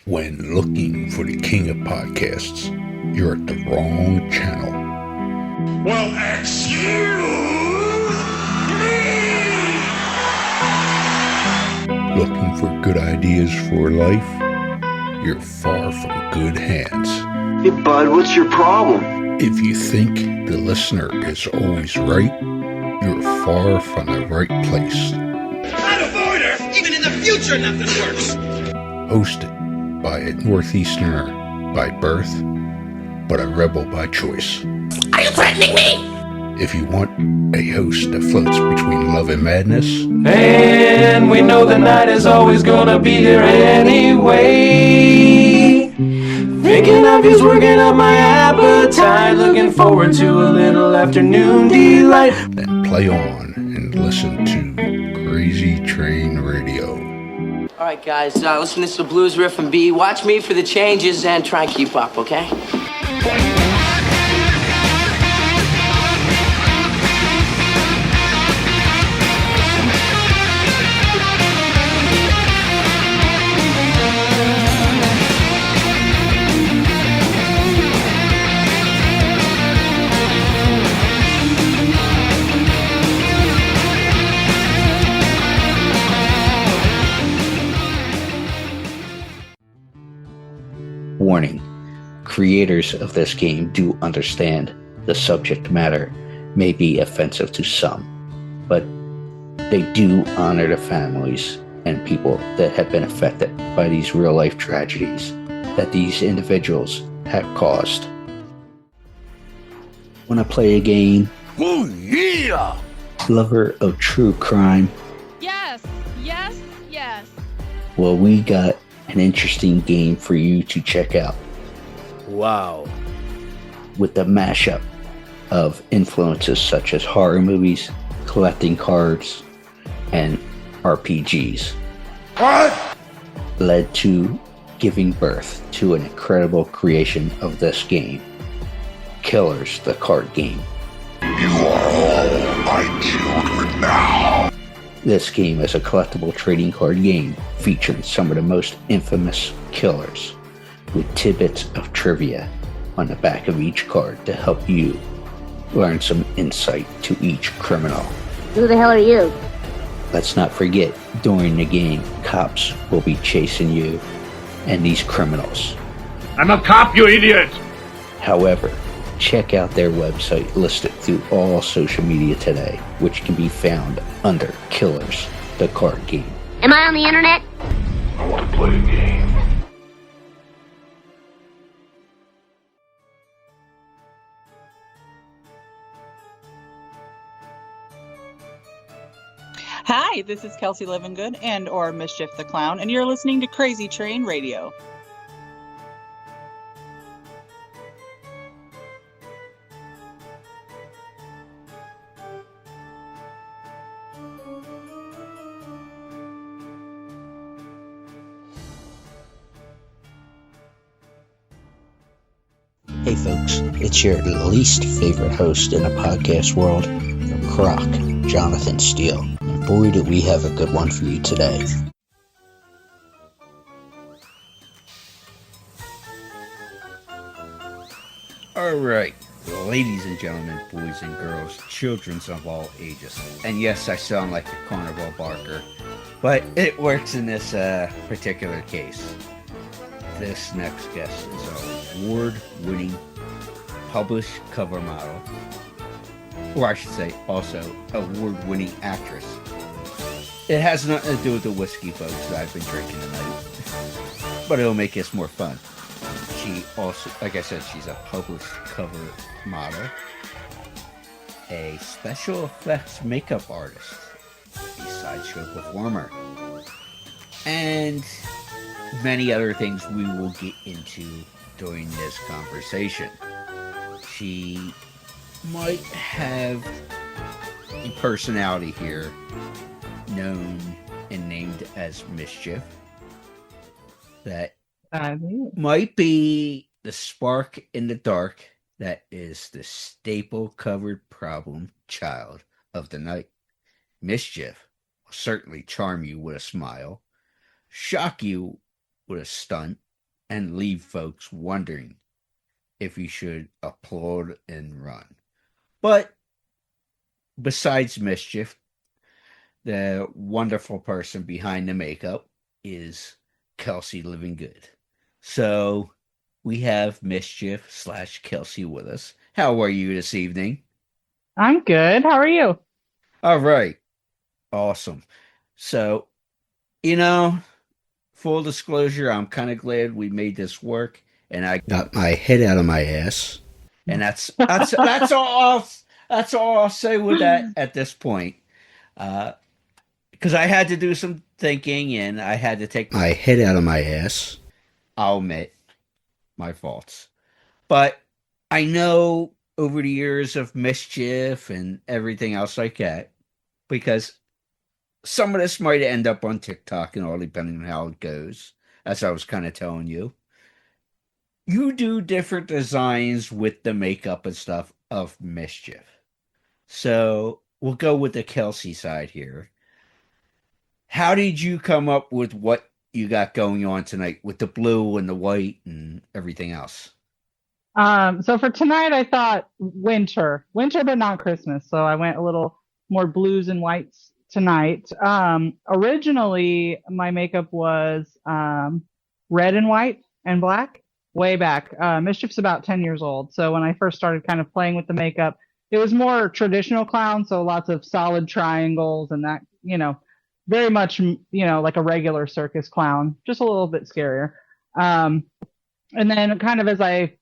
When looking for the king of podcasts, you're at the wrong channel. Well, excuse me! Looking for good ideas for life? You're far from good hands. Hey, bud, what's your problem? If you think the listener is always right, you're far from the right place. Out of order! Even in the future, nothing works! Hosted by a Northeasterner by birth, but a rebel by choice. Are you threatening me? If you want a host that floats between love and madness, and we know the night is always gonna be here anyway. Thinking of you's working up my appetite. Looking forward to a little afternoon delight. then play on and listen to Crazy Train Radio. All right, guys, listen to this blues riff and B. Watch me for the changes and try and keep up, okay? Warning, creators of this game do understand the subject matter may be offensive to some, but they do honor the families and people that have been affected by these real-life tragedies that these individuals have caused. Want to play a game? Oh, yeah! Lover of true crime? Yes, yes, yes. Well, we got an interesting game for you to check out. Wow. With the mashup of influences such as horror movies, collecting cards, and RPGs. What? Led to giving birth to an incredible creation of this game, Killers, the card game. You are all my children now. This game is a collectible trading card game featuring some of the most infamous killers, with tidbits of trivia on the back of each card to help you learn some insight to each criminal. Who the hell are you? Let's not forget, during the game, cops will be chasing you and these criminals. I'm a cop, you idiot! However, check out their website listed through all social media today, which can be found under Killers, the card game. Am I on the internet? I want to play a game. Hi, this is Kelsey Livengood and or Mischief the Clown, and you're listening to Crazy Train Radio. Hey folks, it's your least favorite host in the podcast world, Croc, Jonathan Steele. And boy, do we have a good one for you today. Alright, ladies and gentlemen, boys and girls, children of all ages. And yes, I sound like a carnival barker, but it works in this particular case. This next guest is an award-winning published cover model, or I should say also award-winning actress. It has nothing to do with the whiskey, folks, that I've been drinking tonight, but it'll make this more fun. She also, like I said, she's a published cover model, a special effects makeup artist, a Sideshow Performer, and many other things we will get into during this conversation. She might have a personality here known and named as Mischief that might be the spark in the dark that is the staple covered problem child of the night. Mischief will certainly charm you with a smile, shock you with a stunt, and leave folks wondering if you should applaud and run. But besides Mischief, the wonderful person behind the makeup is Kelsey Livengood. So we have Mischief / Kelsey with us. How are you this evening? I'm good. How are you? All right. Awesome. So, full disclosure, I'm kind of glad we made this work, and I got my head out of my ass. And that's all I'll say with that at this point. Because I had to do some thinking, and I had to take my head out of my ass. I'll admit my faults. But I know over the years of Mischief and everything else like that, because some of this might end up on TikTok and all, depending on how it goes, as I was kind of telling you. You do different designs with the makeup and stuff of Mischief. So we'll go with the Kelsey side here. How did you come up with what you got going on tonight with the blue and the white and everything else? So for tonight, I thought winter, but not Christmas. So I went a little more blues and whites tonight. Originally, my makeup was red and white and black way back. Mischief's about 10 years old. So when I first started kind of playing with the makeup, it was more traditional clown. So lots of solid triangles and that, very much, like a regular circus clown, just a little bit scarier. And then kind of as I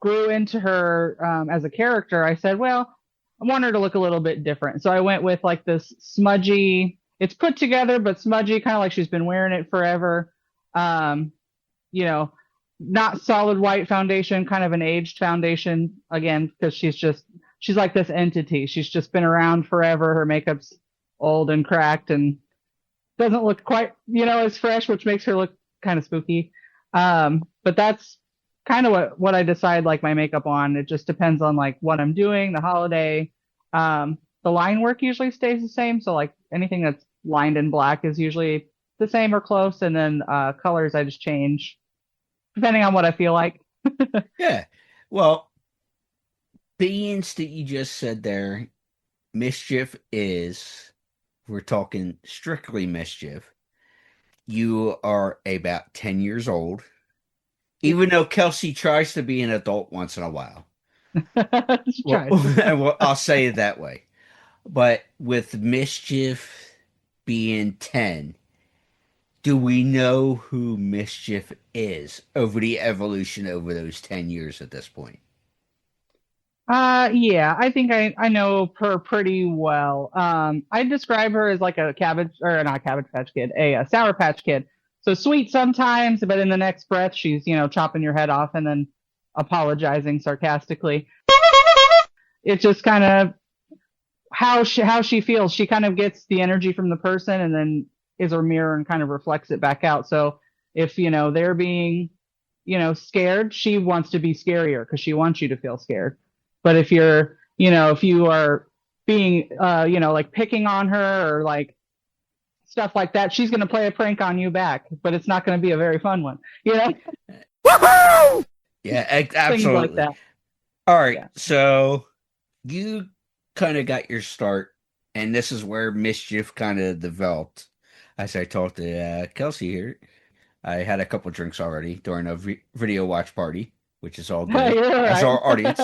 grew into her as a character, I said, well, I want her to look a little bit different. So I went with like this smudgy, it's put together, but smudgy, kind of like she's been wearing it forever. Not solid white foundation, kind of an aged foundation, again, because she's like this entity. She's just been around forever. Her makeup's old and cracked and doesn't look quite, as fresh, which makes her look kind of spooky. But that's kind of what I decide like my makeup on. It just depends on like what I'm doing, the holiday. The line work usually stays the same. So like anything that's lined in black is usually the same or close. And then colors I just change depending on what I feel like. Yeah. Well, being that you just said there, Mischief is, we're talking strictly Mischief. You are about 10 years old. Even though Kelsey tries to be an adult once in a while. Well, I'll say it that way. But with Mischief being 10, do we know who Mischief is over the evolution over those 10 years at this point? Yeah, I think I know her pretty well. I describe her as like a not Cabbage Patch Kid, a Sour Patch Kid. So sweet sometimes, but in the next breath, she's, chopping your head off and then apologizing sarcastically. It's just kind of how she feels. She kind of gets the energy from the person and then is her mirror and kind of reflects it back out. So if, they're being, scared, she wants to be scarier because she wants you to feel scared. But if you're, if you are being, like picking on her or like stuff like that, she's going to play a prank on you back, but it's not going to be a very fun one, Woohoo! Yeah, absolutely. Things like that. All right, yeah. So you kind of got your start, and this is where Mischief kind of developed. As I talked to Kelsey here, I had a couple drinks already during a video watch party, which is all good. As our audience.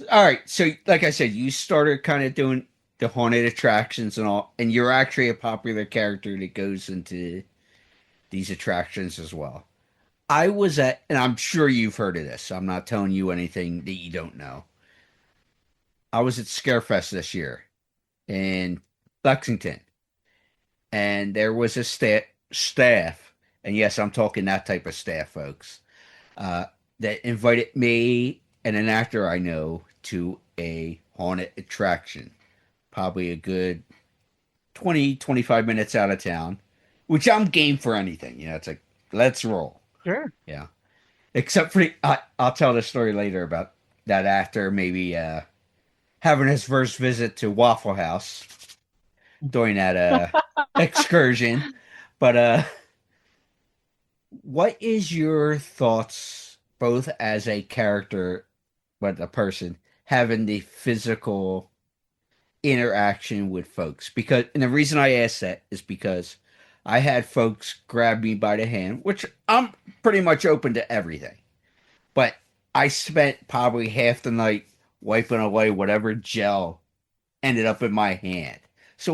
All right, so like I said, you started kind of doing the haunted attractions and all, and you're actually a popular character that goes into these attractions as well. I was at, and I'm sure you've heard of this, I'm not telling you anything that you don't know. I was at Scarefest this year in Lexington, and there was a staff, and yes, I'm talking that type of staff, folks, that invited me and an actor I know to a haunted attraction. Probably a good 20, 25 minutes out of town, which I'm game for anything. It's like, let's roll. Sure. Yeah. Except for, I'll tell the story later about that actor maybe having his first visit to Waffle House during that excursion. But what is your thoughts, both as a character, but a person, having the physical interaction with folks? Because, and the reason I ask that is because I had folks grab me by the hand, which I'm pretty much open to everything. But I spent probably half the night wiping away whatever gel ended up in my hand. So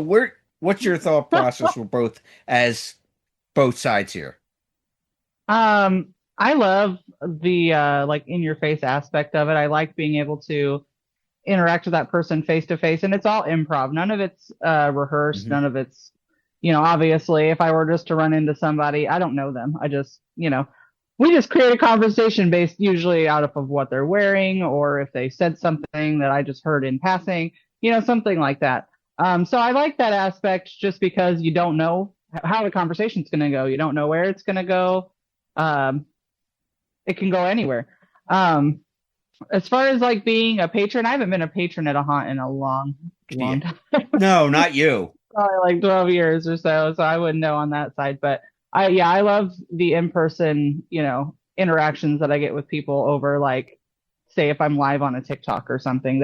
what's your thought process for both sides here? I love the like in your face aspect of it. I like being able to interact with that person face to face, and it's all improv. None of it's rehearsed. None of it's, obviously if I were just to run into somebody, I don't know them. I just, we just create a conversation based usually out of what they're wearing, or if they said something that I just heard in passing, something like that. So I like that aspect just because you don't know how the conversation's going to go. You don't know where it's going to go. It can go anywhere. As far as like being a patron, I haven't been a patron at a haunt in a long time. No, not you. Probably like 12 years or so I wouldn't know on that side. But I love the in-person, interactions that I get with people over, like, say if I'm live on a TikTok or something.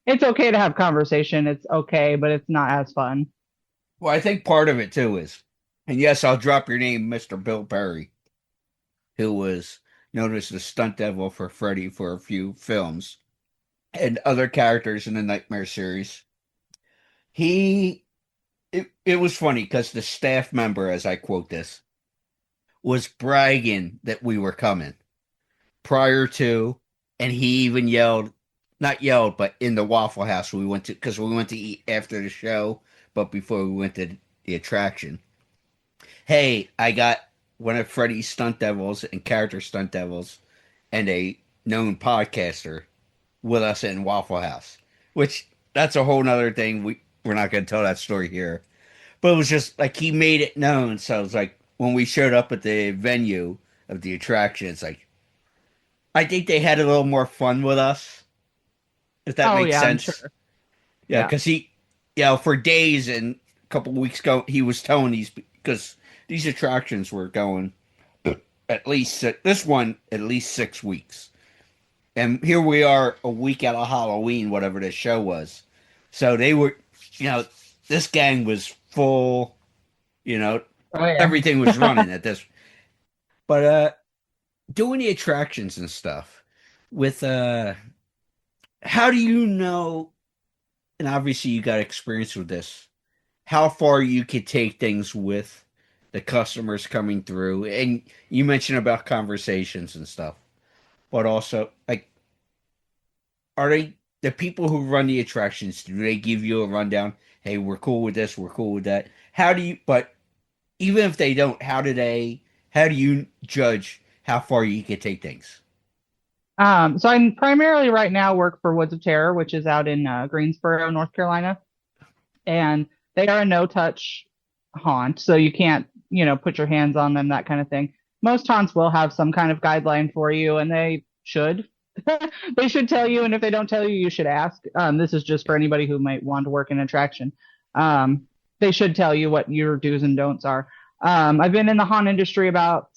It's okay to have conversation. It's okay, but it's not as fun. Well, I think part of it too is, and yes, I'll drop your name, Mr. Bill Perry, who was known as the stunt devil for Freddy for a few films and other characters in the Nightmare series. It was funny because the staff member, as I quote this, was bragging that we were coming prior to, and he even not yelled, but in the Waffle House we went to, because we went to eat after the show, but before we went to the attraction. Hey, I got one of Freddy's stunt devils and character stunt devils and a known podcaster with us in Waffle House, which that's a whole nother thing. We're not going to tell that story here, but it was just like he made it known. So it was like when we showed up at the venue of the attraction, it's like, I think they had a little more fun with us, if that makes sense. Sure. Yeah, because he, for days and a couple of weeks ago, he was telling because these attractions were going at least 6 weeks. And here we are a week out of Halloween, whatever the show was. So they were, this gang was full, everything was running at this. But doing the attractions and stuff with, how do you know, and obviously you got experience with this, how far you could take things with the customers coming through? And you mentioned about conversations and stuff, but also, like, are they, the people who run the attractions, do they give you a rundown? Hey, we're cool with this, we're cool with that. But even if they don't, how do you judge how far you can take things? So I primarily right now work for Woods of Terror, which is out in Greensboro, North Carolina. And they are a no-touch haunt, so you can't, put your hands on them, that kind of thing. Most haunts will have some kind of guideline for you, and they should. They should tell you, and if they don't tell you, you should ask. This is just for anybody who might want to work in attraction. They should tell you what your do's and don'ts are. I've been in the haunt industry about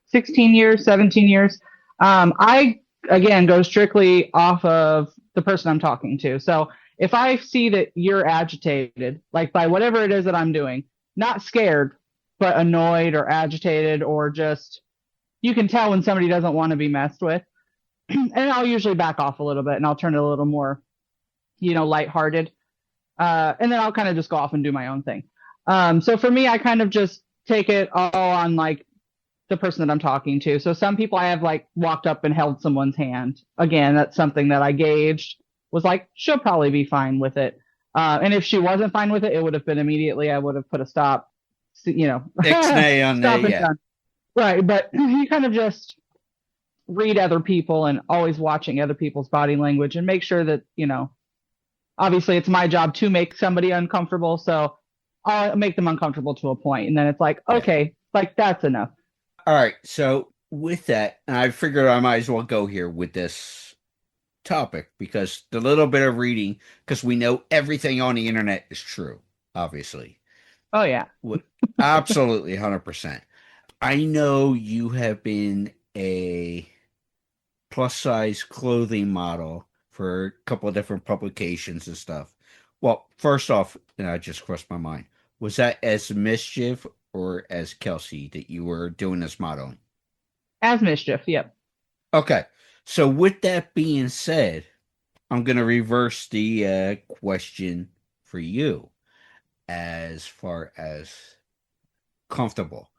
16 years, 17 years. I, again, go strictly off of the person I'm talking to. So if I see that you're agitated, like by whatever it is that I'm doing, not scared, but annoyed or agitated, or just, you can tell when somebody doesn't want to be messed with. And I'll usually back off a little bit and I'll turn it a little more, lighthearted. And then I'll kind of just go off and do my own thing. So for me, I kind of just take it all on like the person that I'm talking to. So some people I have like walked up and held someone's hand. Again, that's something that I gauged, was like, she'll probably be fine with it. And if she wasn't fine with it, it would have been immediately, I would have put a stop, Ixnay on stop the, yeah. Done. Right. But you kind of just read other people and always watching other people's body language and make sure that, obviously it's my job to make somebody uncomfortable. So I'll make them uncomfortable to a point. And then it's like, okay, like that's enough. All right. So with that, and I figured I might as well go here with this topic, because the little bit of reading, because we know everything on the internet is true, obviously. Oh, yeah. Absolutely, 100%. I know you have been a plus size clothing model for a couple of different publications and stuff. Well, first off, and I just crossed my mind, was that as Mischief or as Kelsey that you were doing this modeling? As Mischief, yep. Okay. So with that being said, I'm going to reverse the question for you as far as comfortable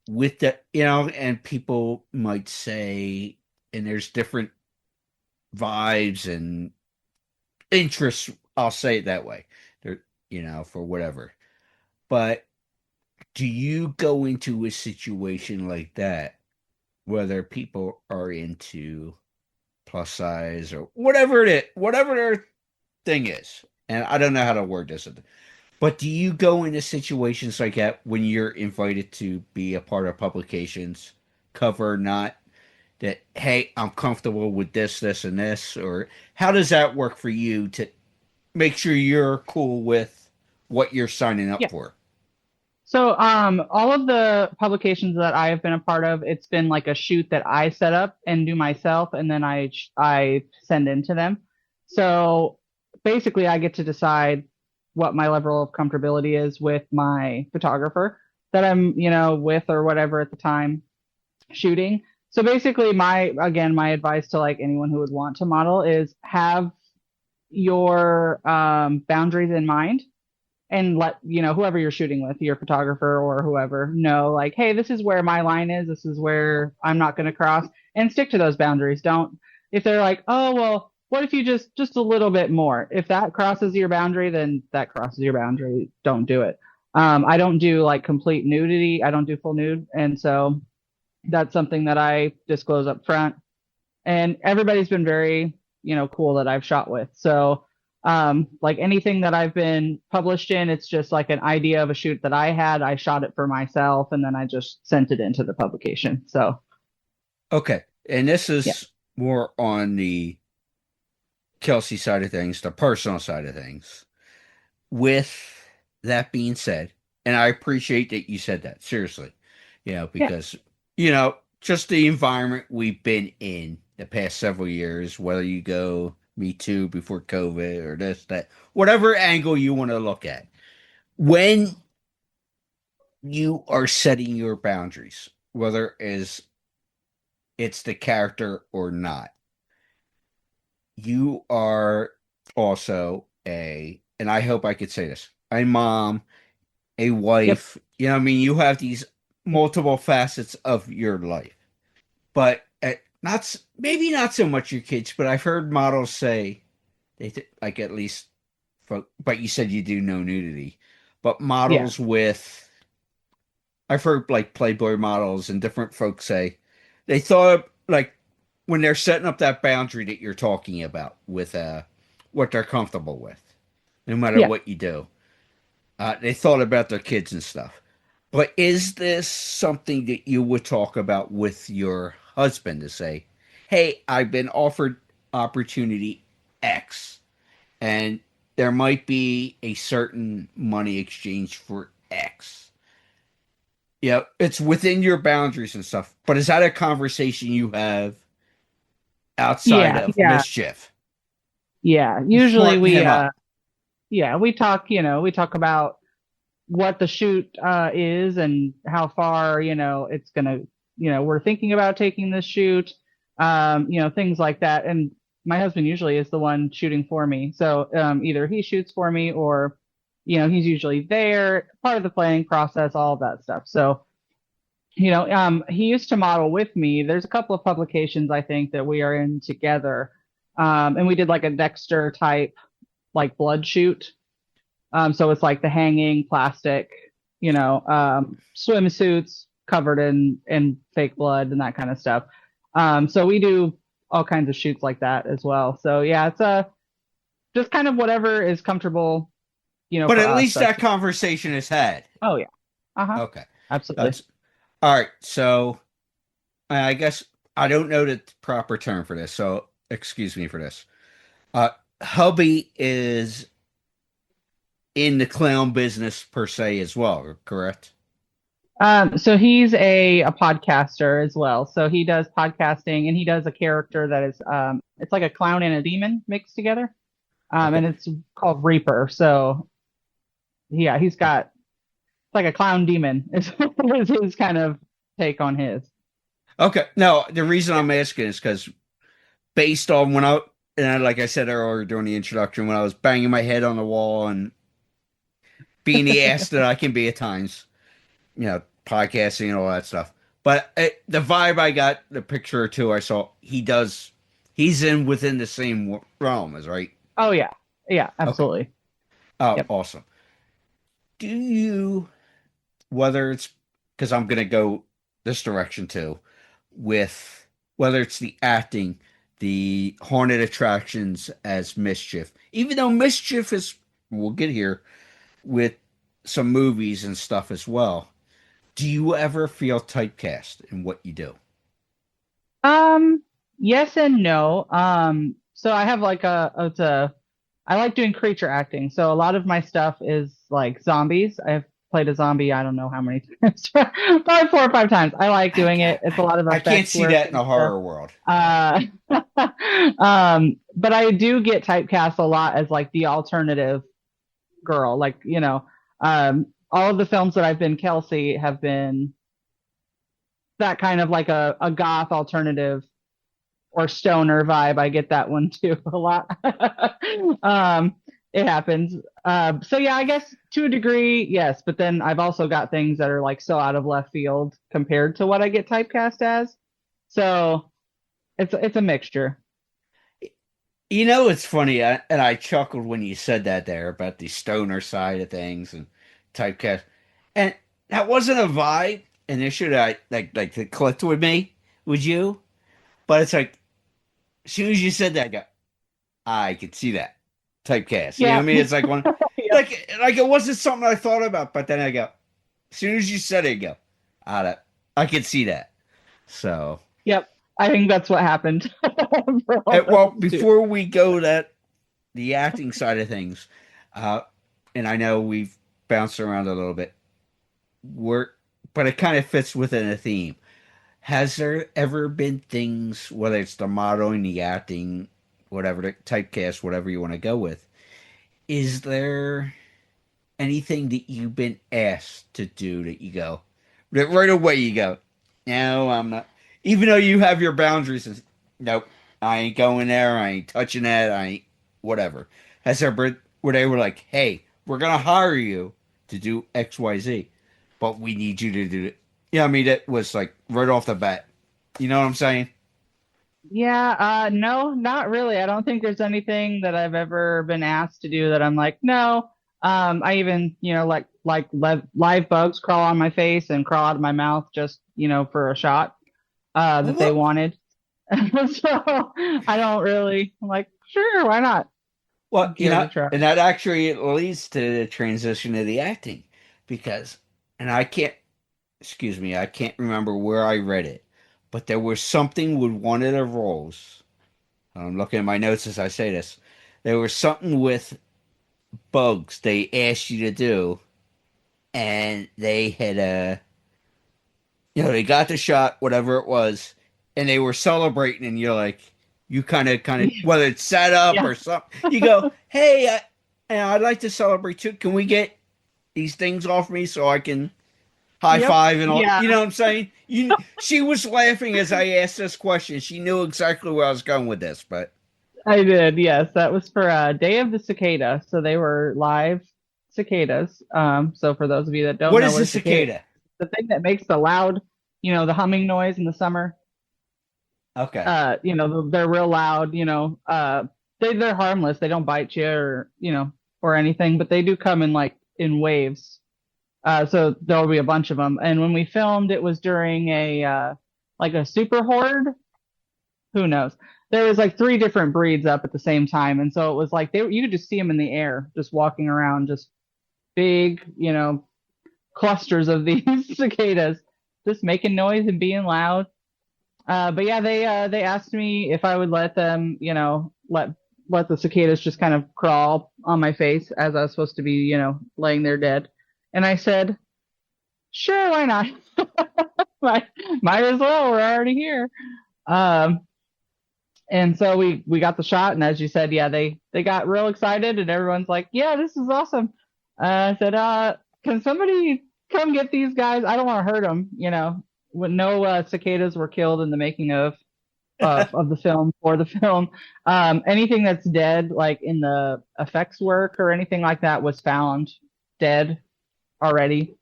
with the, and people might say, and there's different vibes and interests, I'll say it that way, there, for whatever. But do you go into a situation like that, whether people are into plus size or whatever it is, whatever their thing is, and I don't know how to word this, but do you go into situations like that when you're invited to be a part of publications, cover or not, that, hey, I'm comfortable with this, this, and this? Or how does that work for you to make sure you're cool with what you're signing up for? So all of the publications that I have been a part of, it's been like a shoot that I set up and do myself, and then I send in to them. So basically I get to decide what my level of comfortability is with my photographer that I'm, with or whatever at the time shooting. So basically my advice to like anyone who would want to model is have your boundaries in mind, and let whoever you're shooting with, your photographer or whoever, know like, hey, this is where my line is, this is where I'm not going to cross, and stick to those boundaries. Don't, if they're like, oh well, what if you just a little bit more, if that crosses your boundary, then that crosses your boundary, don't do it. I don't do like complete nudity, I don't do full nude, and so that's something that I disclose up front, and everybody's been very cool that I've shot with. So like anything that I've been published in, it's just like an idea of a shoot that I had. I shot it for myself and then I just sent it into the publication. So okay, and this is more on the Kelsey side of things, the personal side of things. With that being said, and I appreciate that you said that, seriously, because just the environment we've been in the past several years, whether you go Me Too before COVID or this, that, whatever angle you want to look at. When you are setting your boundaries, whether it's the character or not, you are also and I hope I could say this, a mom, a wife, you have these multiple facets of your life. But maybe not so much your kids, but I've heard models say like at least, but you said you do no nudity, but models with, I've heard like Playboy models and different folks say they thought like when they're setting up that boundary that you're talking about with what they're comfortable with, no matter what you do, they thought about their kids and stuff. But is this something that you would talk about with your husband to say, hey, I've been offered opportunity X, and there might be a certain money exchange for X? It's within your boundaries and stuff. But is that a conversation you have outside of Mischief? Yeah, usually we talk, we talk about what the shoot is and how far, it's gonna, we're thinking about taking this shoot, things like that. And my husband usually is the one shooting for me. So either he shoots for me or, he's usually there, part of the planning process, all of that stuff. So, he used to model with me. There's a couple of publications I think that we are in together. And we did like a Dexter type, like blood shoot. So it's like the hanging plastic, swimsuits covered in fake blood and that kind of stuff. So we do all kinds of shoots like that as well. So yeah, it's just kind of whatever is comfortable, But at least that conversation is had. Oh yeah. Okay. Absolutely. All right. So I guess I don't know the proper term for this, so excuse me for this. Hubby is in the clown business per se as well, correct? So he's a podcaster as well. So he does podcasting and he does a character that is it's like a clown and a demon mixed together. Okay. And it's called Reaper. So yeah, he's got it's like a clown demon is his kind of take on his. Okay. No, the reason I'm asking is because based on like I said earlier during the introduction, when I was banging my head on the wall and being the ass that I can be at times, podcasting and all that stuff. But the vibe I got, the picture or two I saw, he's within the same realm, is right? Oh yeah, yeah, absolutely. Okay. Oh, Yep. awesome. Do you, whether it's because I'm gonna go this direction too, with whether it's the acting, the haunted attractions as Mischief, even though Mischief is, we'll get here with some movies and stuff as well. Do you ever feel typecast in what you do? Yes and no. So I have like I like doing creature acting. So a lot of my stuff is like zombies. I've played a zombie, I don't know how many times, probably 4 or 5 times. I like doing it. It's a lot of I effects can't see work that in and a horror stuff. world. But I do get typecast a lot as like the alternative girl. Like, all of the films that I've been Kelsey have been that kind of like a goth alternative or stoner vibe. I get that one too a lot. It happens. So yeah, I guess to a degree, yes. But then I've also got things that are like so out of left field compared to what I get typecast as. So it's a mixture. It's funny, and I chuckled when you said that there about the stoner side of things and typecast, and that wasn't a vibe initially. I like it clicked with me, with you, but it's like as soon as you said that, I go, I could see that typecast. You know what I mean? It's like one, Yeah. like it wasn't something I thought about, but then I go, as soon as you said it, I go, I could see that. So. Yep. I think that's what happened. Well, before we go the acting side of things, and I know we've bounced around a little bit, but it kind of fits within a theme. Has there ever been things, whether it's the modeling, the acting, whatever, the typecast, whatever you want to go with, is there anything that you've been asked to do that you go, that right away you go, no, I'm not. Even though you have your boundaries, nope, I ain't going there. I ain't touching that. I ain't whatever. Has there been where they were like, hey, we're going to hire you to do XYZ, but we need you to do it. Yeah, I mean, that was like right off the bat. You know what I'm saying? Yeah, no, not really. I don't think there's anything that I've ever been asked to do that I'm like, no. I even, like live bugs crawl on my face and crawl out of my mouth just, for a shot that they wanted. So I don't really, I'm like, sure, why not? Well, Give it a try. and that actually leads to the transition to the acting because, and I can't remember where I read it, but there was something with one of the roles. I'm looking at my notes as I say this. There was something with bugs they asked you to do, and they had they got the shot, whatever it was, and they were celebrating, and you're like, you kind of, whether it's set up or something, you go, hey, I'd like to celebrate too. Can we get these things off me so I can high five and all? Yeah. You know what I'm saying? She was laughing as I asked this question. She knew exactly where I was going with this, but I did, yes. That was for Day of the Cicada. So they were live cicadas. So for those of you that don't what know is what a a cicada? the thing that makes the loud, the humming noise in the summer. Okay. They're real loud, they're harmless. They don't bite you or anything, but they do come in waves. So there'll be a bunch of them. And when we filmed, it was during a super horde. Who knows? There was 3 different breeds up at the same time. And so it was like you could just see them in the air, just walking around, just big, clusters of these cicadas just making noise and being loud. But yeah, they asked me if I would let them, let the cicadas just kind of crawl on my face as I was supposed to be, laying there dead. And I said, sure, why not? might as well. We're already here. Um, and so we got the shot, and as you said, yeah, they got real excited, and everyone's like, yeah, this is awesome. I said, can somebody come get these guys? I don't want to hurt them, When no cicadas were killed in the making of the film for the film. Anything that's dead, like in the effects work or anything like that, was found dead already.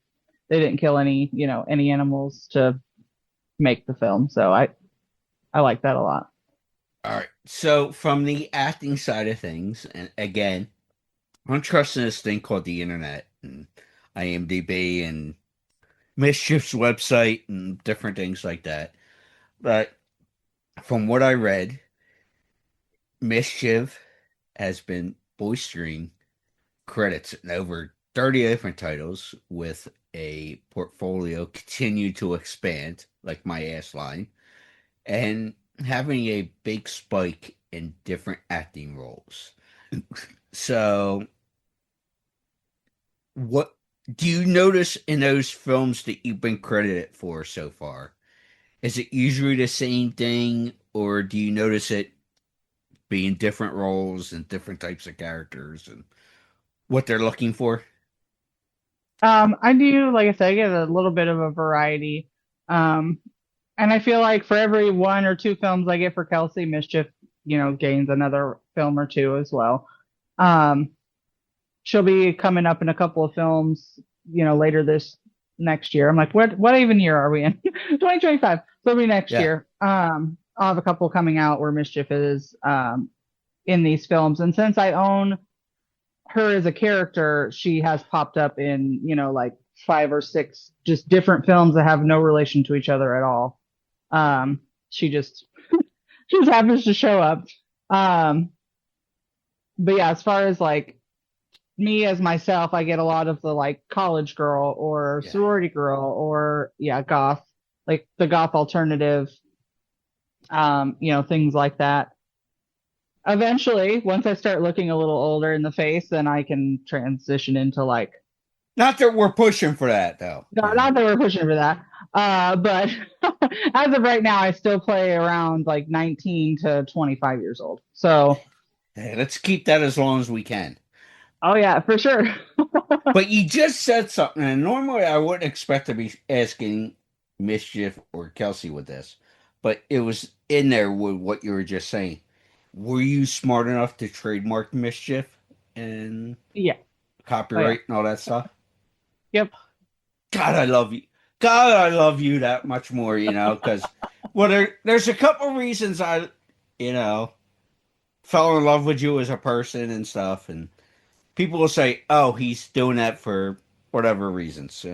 They didn't kill any animals to make the film, so I like that a lot. All right. So from the acting side of things, and again, I'm trusting this thing called the internet and IMDb and Mischief's website and different things like that. But from what I read, Mischief has been boistering credits in over 30 different titles with a portfolio continue to expand, like my ass line, and having a big spike in different acting roles. So, what do you notice in those films that you've been credited for so far? Is it usually the same thing, or do you notice it being different roles and different types of characters and what they're looking for? I do, like I said, I get a little bit of a variety. And I feel like for every one or two films I get for Kelsey, Mischief, gains another film or two as well. She'll be coming up in a couple of films, later this next year. I'm like, what even year are we in? 2025. So it'll be next year. I'll have a couple coming out where Mischief is in these films. And since I own her as a character, she has popped up in, like 5 or 6 just different films that have no relation to each other at all. She just she just happens to show up. But yeah, as far as like me as myself, I get a lot of the like college girl or sorority girl or goth, like the goth alternative, things like that. Eventually, once I start looking a little older in the face, then I can transition into like. Not that we're pushing for that, though. No, not that we're pushing for that. But as of right now, I still play around like 19 to 25 years old. So. Hey, let's keep that as long as we can. Oh, yeah, for sure. But you just said something, and normally I wouldn't expect to be asking Mischief or Kelsey with this, but it was in there with what you were just saying. Were you smart enough to trademark Mischief and copyright and all that stuff? Yep. God, I love you. God, I love you that much more, because there's a couple reasons I, fell in love with you as a person and stuff, and people will say, oh, he's doing that for whatever reasons.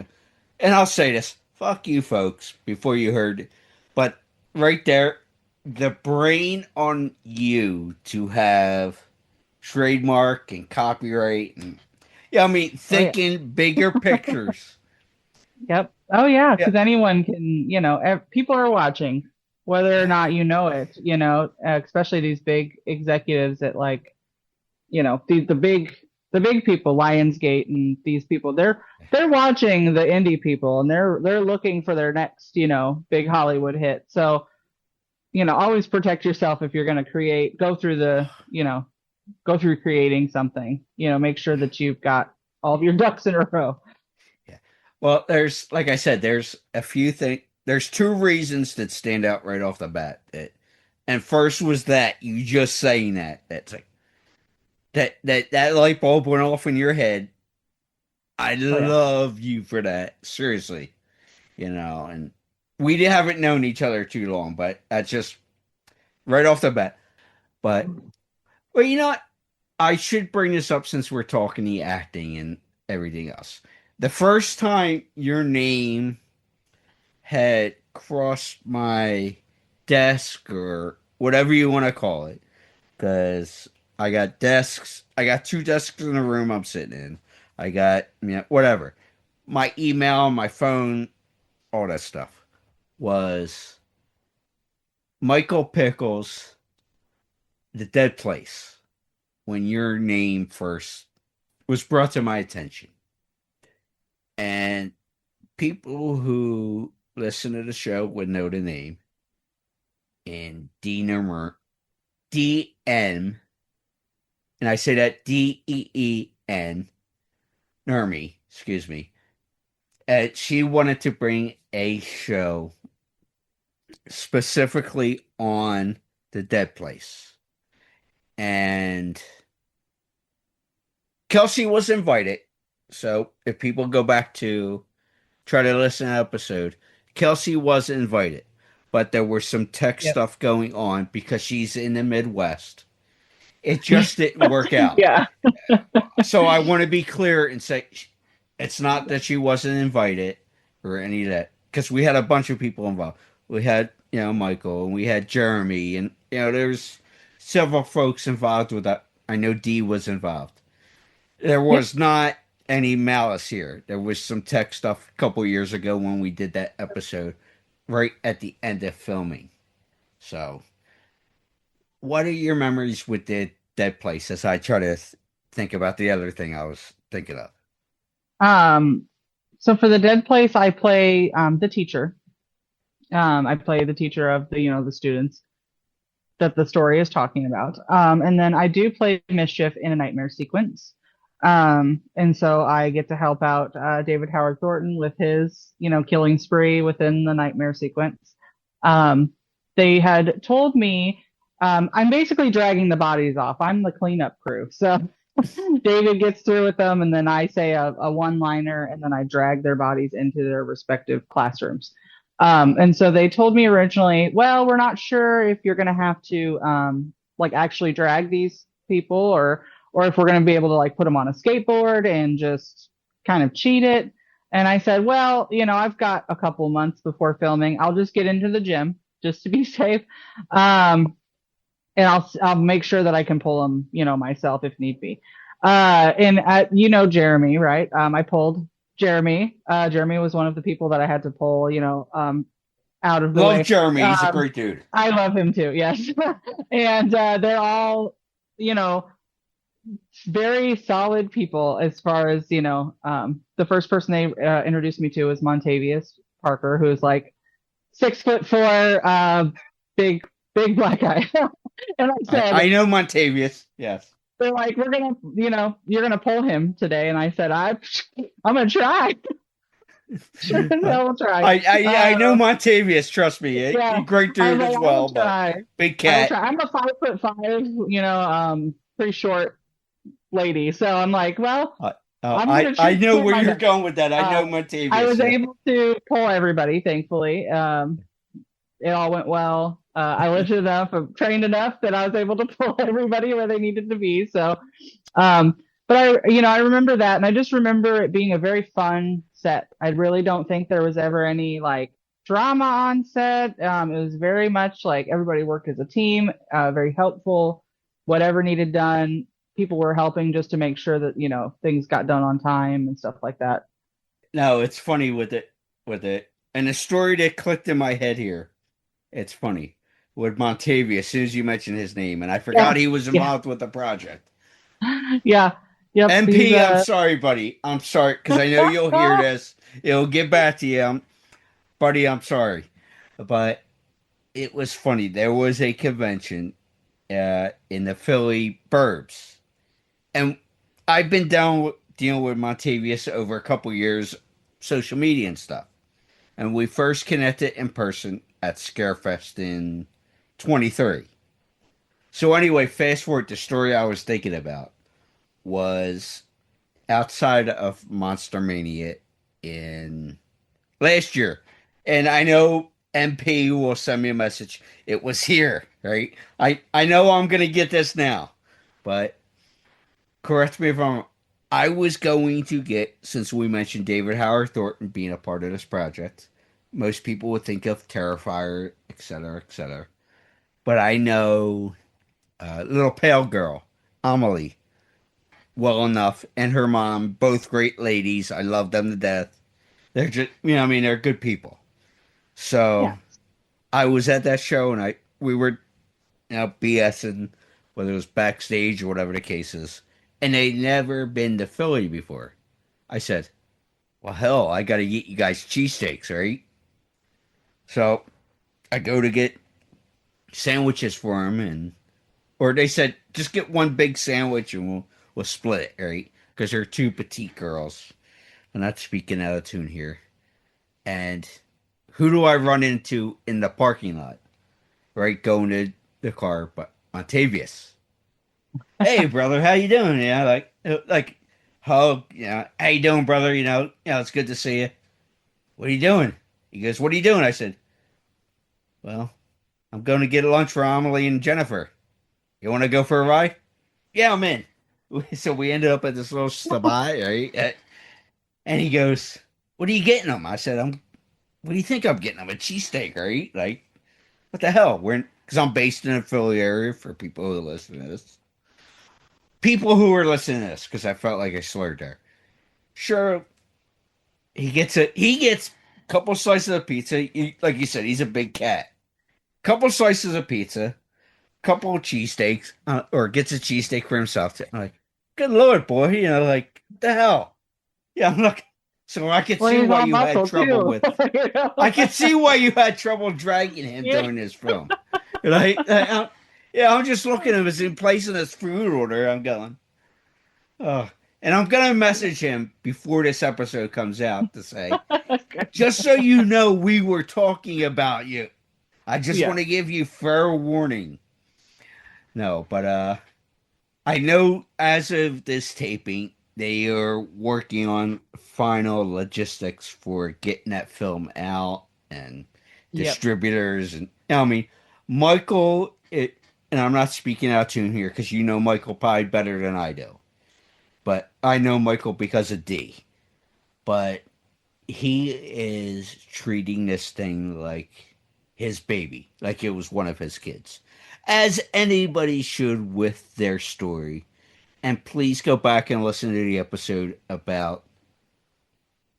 And I'll say this, fuck you folks, before you heard it. But right there, the brain on you to have trademark and copyright and thinking bigger pictures. Yep. Oh yeah, because anyone can, people are watching, whether or not you know it. Especially these big executives that like, the big people, Lionsgate and these people. They're watching the indie people and they're looking for their next, big Hollywood hit. So. Always protect yourself if you're going to go through creating something, make sure that you've got all of your ducks in a row. Yeah. Well, like I said, there's a few things, there's 2 reasons that stand out right off the bat. And first was that you just saying that's like, that light bulb went off in your head. I love you for that. Seriously, and we haven't known each other too long, but that's just right off the bat. But, well, you know what? I should bring this up since we're talking the acting and everything else. The first time your name had crossed my desk or whatever you want to call it, because I got 2 desks in the room I'm sitting in. I got, whatever. My email, my phone, all that stuff. Was Michael Pickles' The Dead Place when your name first was brought to my attention. And people who listen to the show would know the name. And D-N, and I say that D-E-E-N, Nermi, excuse me. She wanted to bring a show specifically on the Dead Place. And Kelsey was invited. So if people go back to try to listen to the episode, Kelsey was invited. But there was some tech stuff going on because she's in the Midwest. It just didn't work out. Yeah. So I want to be clear and say it's not that she wasn't invited or any of that. Because we had a bunch of people involved. We had, Michael, and we had Jeremy, and, there's several folks involved with that. I know Dee was involved. There was not any malice here. There was some tech stuff a couple years ago when we did that episode. Right at the end of filming. So, what are your memories with the Dead Place as I try to think about the other thing I was thinking of? So for the Dead Place, I play the teacher. I play the teacher of the students that the story is talking about. And then I do play Mischief in a nightmare sequence. And so I get to help out David Howard Thornton with his, killing spree within the nightmare sequence. They had told me I'm basically dragging the bodies off. I'm the cleanup crew. So David gets through with them, and then I say a one-liner, and then I drag their bodies into their respective classrooms. And so they told me originally, well, we're not sure if you're going to have to actually drag these people or if we're going to be able to put them on a skateboard and just kind of cheat it. And I said, well, I've got a couple months before filming. I'll just get into the gym just to be safe. And I'll make sure that I can pull them, myself if need be. And Jeremy, right? I pulled Jeremy. Jeremy was one of the people that I had to pull, out of the way. Love Jeremy. He's a great dude. I love him too. Yes. And they're all, very solid people as far as, the first person they introduced me to was Montavious Parker, who's 6'4", big black guy. And I said, I know Montavious. Yes. They're like, we're going to, you're going to pull him today. And I said, I'm going to try. Sure, we'll try. I know Montavious, trust me. Yeah, great dude as well, but big cat. I'm a 5'5", pretty short lady. So I'm like, well, I know where you're going with that. I know Montavious. I was able to pull everybody, thankfully. It all went well. I lifted enough, trained enough that I was able to pull everybody where they needed to be. So, but I remember that, and I just remember it being a very fun set. I really don't think there was ever any drama on set. It was very much everybody worked as a team, very helpful. Whatever needed done, people were helping just to make sure that things got done on time and stuff like that. No, it's funny with it, and a story that clicked in my head here. It's funny with Montavious as soon as you mentioned his name, and I forgot he was involved with the project. Yeah. Yep, MP, I'm sorry, buddy. I'm sorry, because I know you'll hear this. It'll get back to you. Buddy, I'm sorry. But it was funny. There was a convention in the Philly burbs. And I've been dealing with Montavious over a couple years, social media and stuff. And we first connected in person at Scarefest in 23. So anyway, fast forward, the story I was thinking about was outside of Monster Mania in last year. And I know MP will send me a message. It was here, right? I know I'm going to get this now, but correct me if I'm wrong. I was going to get, since we mentioned David Howard Thornton being a part of this project, most people would think of Terrifier, etc., etc. But I know little pale girl, Amelie, well enough, and her mom, both great ladies. I love them to death. They're just, they're good people. So I was at that show, and we were, BSing, whether it was backstage or whatever the case is, and they'd never been to Philly before. I said, well, hell, I got to get you guys cheesesteaks, right? So I go to get sandwiches for him, or they said, just get one big sandwich and we'll split it, right? Because they're two petite girls. I'm not speaking out of tune here. And who do I run into in the parking lot? Right, going to the car, but Montavious. Hey, brother, how you doing? Yeah, hug. Yeah, how you doing, brother? It's good to see you. What are you doing? He goes, what are you doing? I said, well, I'm going to get lunch for Amelie and Jennifer. You want to go for a ride? Yeah, I'm in. So we ended up at this little stabai, right? And he goes, what are you getting them? I said, what do you think I'm getting them? A cheesesteak, right? Like, what the hell? Because I'm based in the Philly area for people who listen to this. People who are listening to this, because I felt like I slurred there. Sure, he gets a couple slices of pizza. Like you said, he's a big cat. Couple slices of pizza, couple of cheesesteaks, or gets a cheesesteak for himself. I'm like, good Lord, boy, what the hell? Yeah, I'm like, so I could see why you had trouble with. I could see why you had trouble dragging him during this film. Right? I'm just looking at him as in placing his food order. I'm going, oh. And I'm going to message him before this episode comes out to say, just so you know, we were talking about you. I just want to give you fair warning. No, but I know as of this taping, they are working on final logistics for getting that film out and distributors. And I mean, Michael, and I'm not speaking out of tune here because you know Michael probably better than I do. But I know Michael because of D. But he is treating this thing like his baby, like it was one of his kids, as anybody should with their story. And please go back and listen to the episode about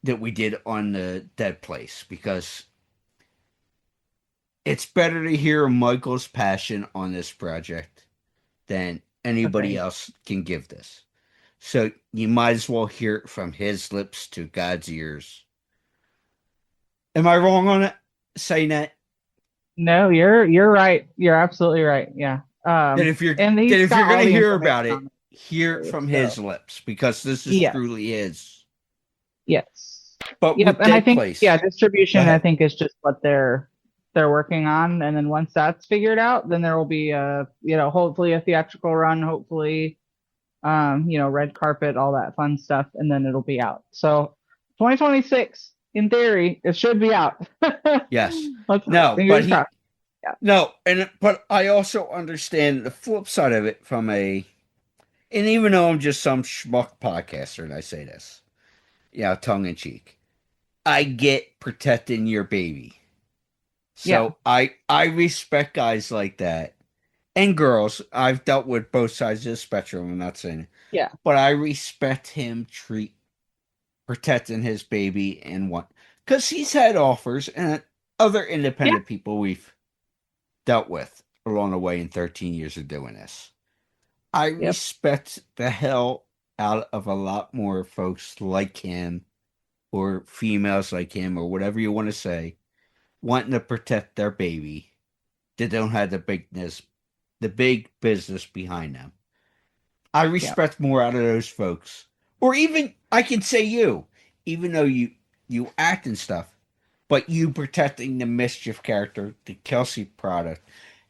that we did on the Dead Place, because it's better to hear Michael's passion on this project than anybody else can give this. So you might as well hear it from his lips to God's ears. Am I wrong on it? Saying that? No, you're right. You're absolutely right. Yeah. That if you're going to hear about it, hear it from his lips, because this is truly his. Yes. But and I think distribution I think is just what they're working on, and then once that's figured out, then there will be hopefully a theatrical run, hopefully red carpet, all that fun stuff, and then it'll be out. So 2026, in theory, it should be out. Yes. But I also understand the flip side of it and even though I'm just some schmuck podcaster and I say this, tongue in cheek, I get protecting your baby. So I respect guys like that. And girls. I've dealt with both sides of the spectrum. I'm not saying it. Yeah. But I respect him protecting his baby and because he's had offers and other independent people we've dealt with along the way in 13 years of doing this. I respect the hell out of a lot more folks like him, or females like him, or whatever you want to say, wanting to protect their baby that don't have the big business behind them. I respect more out of those folks. Or even, I can say you, even though you act and stuff, but you protecting the Mischief character, the Kelsey product.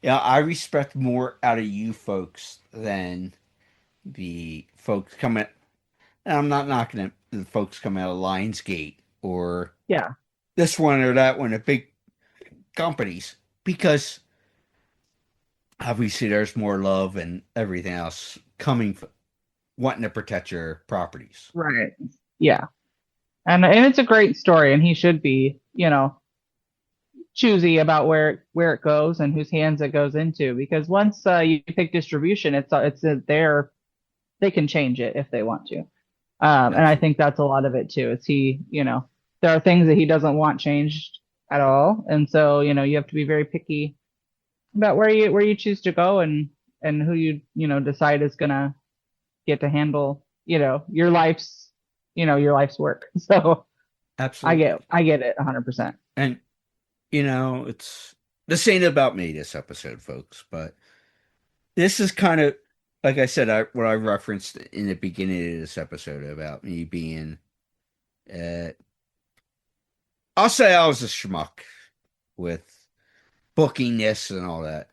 I respect more out of you folks than the folks coming, and I'm not knocking it, the folks coming out of Lionsgate or this one or that one, the big companies, because obviously there's more love and everything else coming from wanting to protect your properties. Right. Yeah. And it's a great story, and he should be, choosy about where it goes and whose hands it goes into, because once you pick distribution, it's there. They can change it if they want to. And I think that's a lot of it too. It's there are things that he doesn't want changed at all. And so, you have to be very picky about where you choose to go and who you decide is gonna get to handle your life's work. So Absolutely. I get it 100%. And it's this ain't about me this episode, folks, but this is kind of like I said, what I referenced in the beginning of this episode about me being I'll say I was a schmuck with booking this and all that.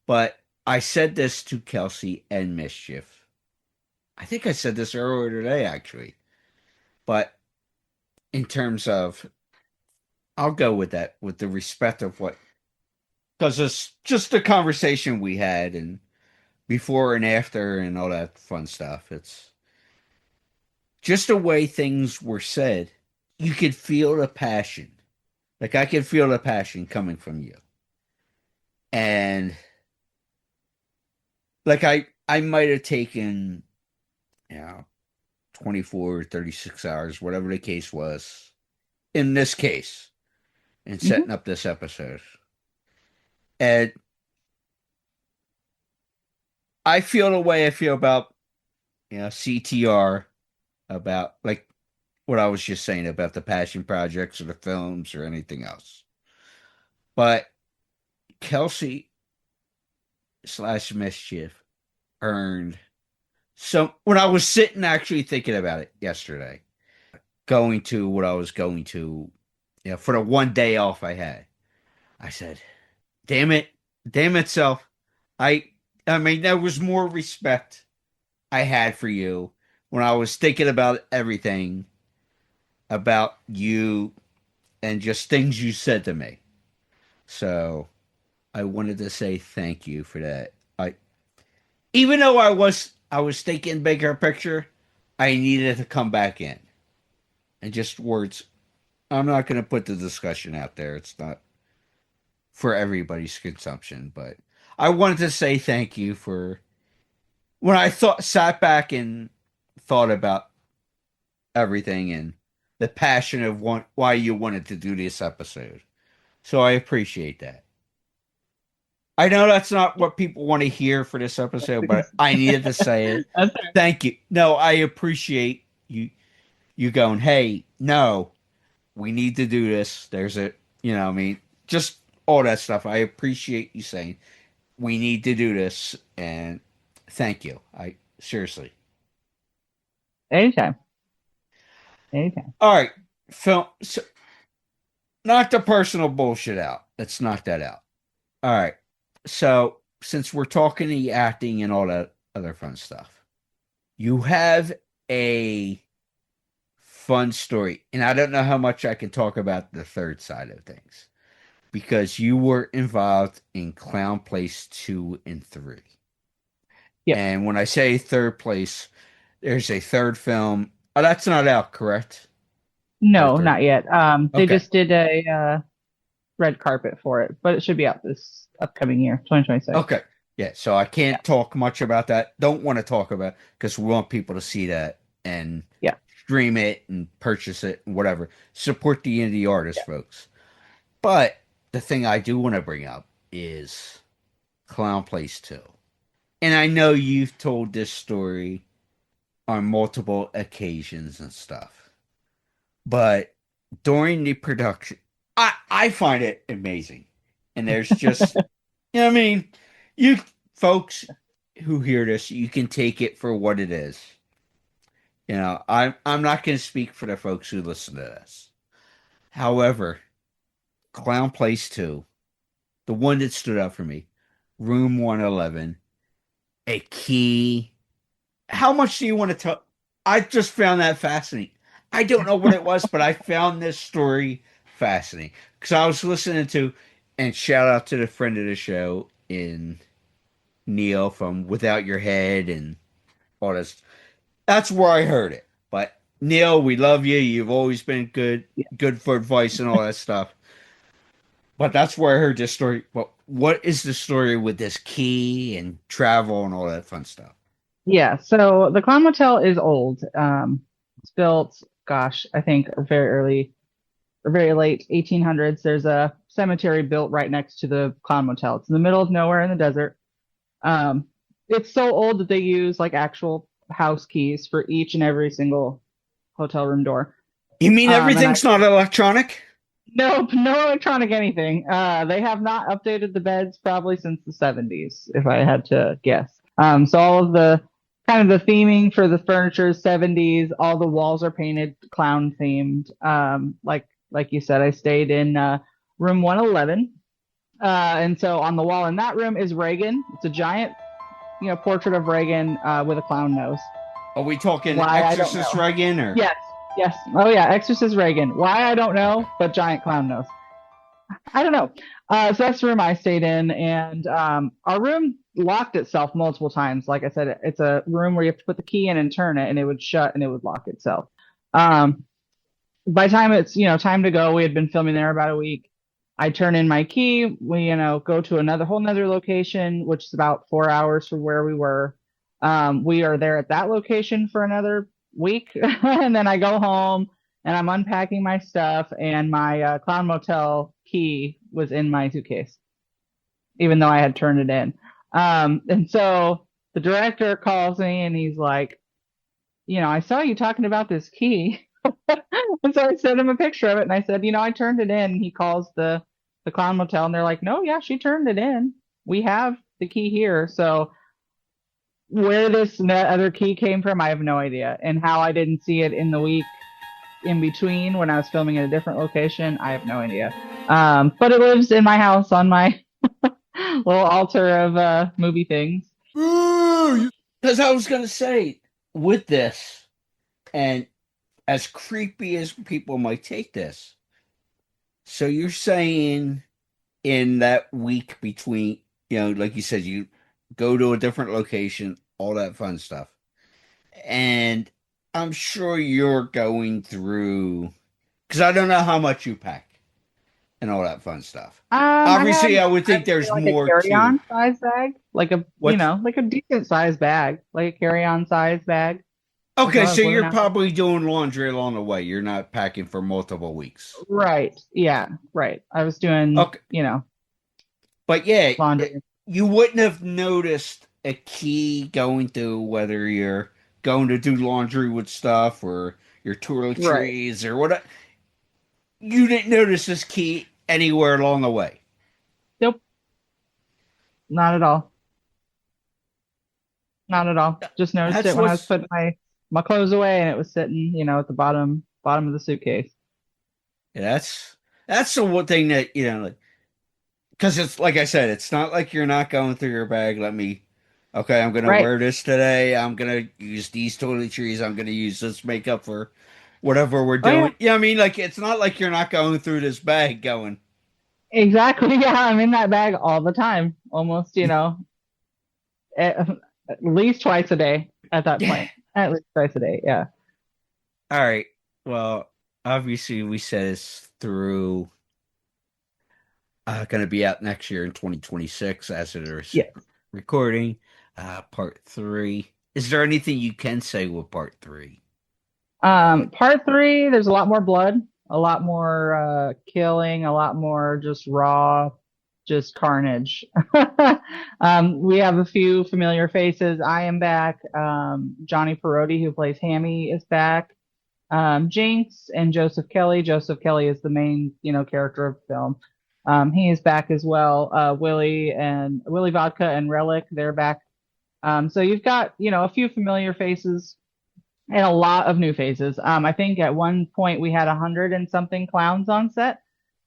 But I said this to Kelsey and Mischief. I think I said this earlier today, actually. But in terms of, I'll go with that, with the respect of what, because it's just the conversation we had and before and after and all that fun stuff. It's just the way things were said. You could feel the passion. Like I could feel the passion coming from you. And like I might have taken, 24 or 36 hours, whatever the case was, in this case, in setting up this episode. And I feel the way I feel about, CTR, about like what I was just saying about the passion projects or the films or anything else. But Kelsey / Mischief earned some, when I was sitting actually thinking about it yesterday, going to what I was going to, for the one day off I had, I said, damn it, self. I mean, there was more respect I had for you when I was thinking about everything about you and just things you said to me. So I wanted to say thank you for that. Even though I was thinking bigger picture, I needed to come back in. And just words. I'm not going to put the discussion out there. It's not for everybody's consumption, but I wanted to say thank you for when I sat back and thought about everything and the passion of why you wanted to do this episode. So I appreciate that. I know that's not what people want to hear for this episode, but I needed to say it. Thank you. No, I appreciate you going, hey, no, we need to do this. There's just all that stuff. I appreciate you saying we need to do this, and thank you. Seriously. Anytime. All right, Phil. So, knock the personal bullshit out. Let's knock that out. All right. So, since we're talking the acting and all that other fun stuff, you have a fun story. And I don't know how much I can talk about the third side of things. Because you were involved in Clown Place 2 and 3. Yeah. And when I say third place, there's a third film. Oh, that's not out, correct? No, not yet. They Okay. just did a red carpet for it, but it should be out this upcoming year, 2026. Okay. Yeah, so I can't talk much about that. Don't want to talk about it because we want people to see that and stream it and purchase it and whatever. Support the indie artists, folks. But the thing I do want to bring up is Clown Place 2. And I know you've told this story on multiple occasions and stuff. But during the production, I find it amazing. And there's just, you folks who hear this, you can take it for what it is. I'm not going to speak for the folks who listen to this. However, Clown Place 2, the one that stood out for me, Room 111, a key. How much do you want to tell? I just found that fascinating. I don't know what it was, but I found this story fascinating because I was listening to, and shout out to the friend of the show in Neil from Without Your Head and all this. That's where I heard it. But Neil, we love you. You've always been good for advice and all that stuff. But that's where I heard this story. Well, what is the story with this key and travel and all that fun stuff? Yeah, so the Clown Motel is old. It's built, I think very early or very late 1800s. There's a cemetery built right next to the Clown Motel. It's in the middle of nowhere in the desert. It's so old that they use like actual house keys for each and every single hotel room door. You mean everything's not electronic? Nope, no electronic anything. They have not updated the beds probably since the 70s, if I had to guess. So all of the kind of the theming for the furniture is 70s. All the walls are painted clown themed. Like you said, I stayed in room 111. And so on the wall in that room is Reagan. It's a giant, portrait of Reagan with a clown nose. Are we talking Why, Exorcist Reagan or? Yes. Oh yeah, Exorcist Reagan. Why I don't know, but giant clown nose. I don't know. So that's the room I stayed in, and our room locked itself multiple times. Like I said, it's a room where you have to put the key in and turn it, and it would shut and it would lock itself. By the time it's time to go, we had been filming there about a week. I turn in my key. We go to whole nother location, which is about 4 hours from where we were. We are there at that location for another week, and then I go home and I'm unpacking my stuff, and my Clown Motel key was in my suitcase, even though I had turned it in. And so the director calls me and he's like, I saw you talking about this key. And so I sent him a picture of it and I said, I turned it in. And he calls the Clown Motel and they're like, no, yeah, she turned it in. We have the key here. So where this other key came from, I have no idea. And how I didn't see it in the week in between when I was filming at a different location, I have no idea. But it lives in my house on my little altar of movie things. Because I was going to say, with this, and as creepy as people might take this, so you're saying in that week between, like you said, you go to a different location, all that fun stuff. And I'm sure you're going through, because I don't know how much you pack and all that fun stuff. Obviously, I would think there's more a carry-on size bag, like a decent size bag, like a carry-on size bag. Okay, so you're probably doing laundry along the way. You're not packing for multiple weeks. Right. Yeah. Right. I was doing, But yeah, laundry. You wouldn't have noticed a key going through whether you're going to do laundry with stuff or your toiletries or what. You didn't notice this key anywhere along the way. Nope. Not at all. Not at all. Just noticed it when I was putting my clothes away and it was sitting, at the bottom of the suitcase. Yeah, that's the one thing that, because it's like I said, it's not like you're not going through your bag. I'm going to wear this today. I'm going to use these toiletries. I'm going to use this makeup for whatever we're doing. I mean, like, it's not like you're not going through this bag going. Exactly. Yeah. I'm in that bag all the time. Almost, at least twice a day at that point. At least twice a day. Yeah. All right. Well, obviously we said it's through going to be out next year in 2026 as it is recording. Part 3. Is there anything you can say with part 3? Part 3, there's a lot more blood, a lot more killing, a lot more just raw, just carnage. We have a few familiar faces. I am back. Johnny Perotti, who plays Hammy, is back. Jinx and Joseph Kelly. Joseph Kelly is the main, character of the film. He is back as well. Willie Vodka and Relic, they're back. So you've got, a few familiar faces and a lot of new faces. I think at one point we had 100 and something clowns on set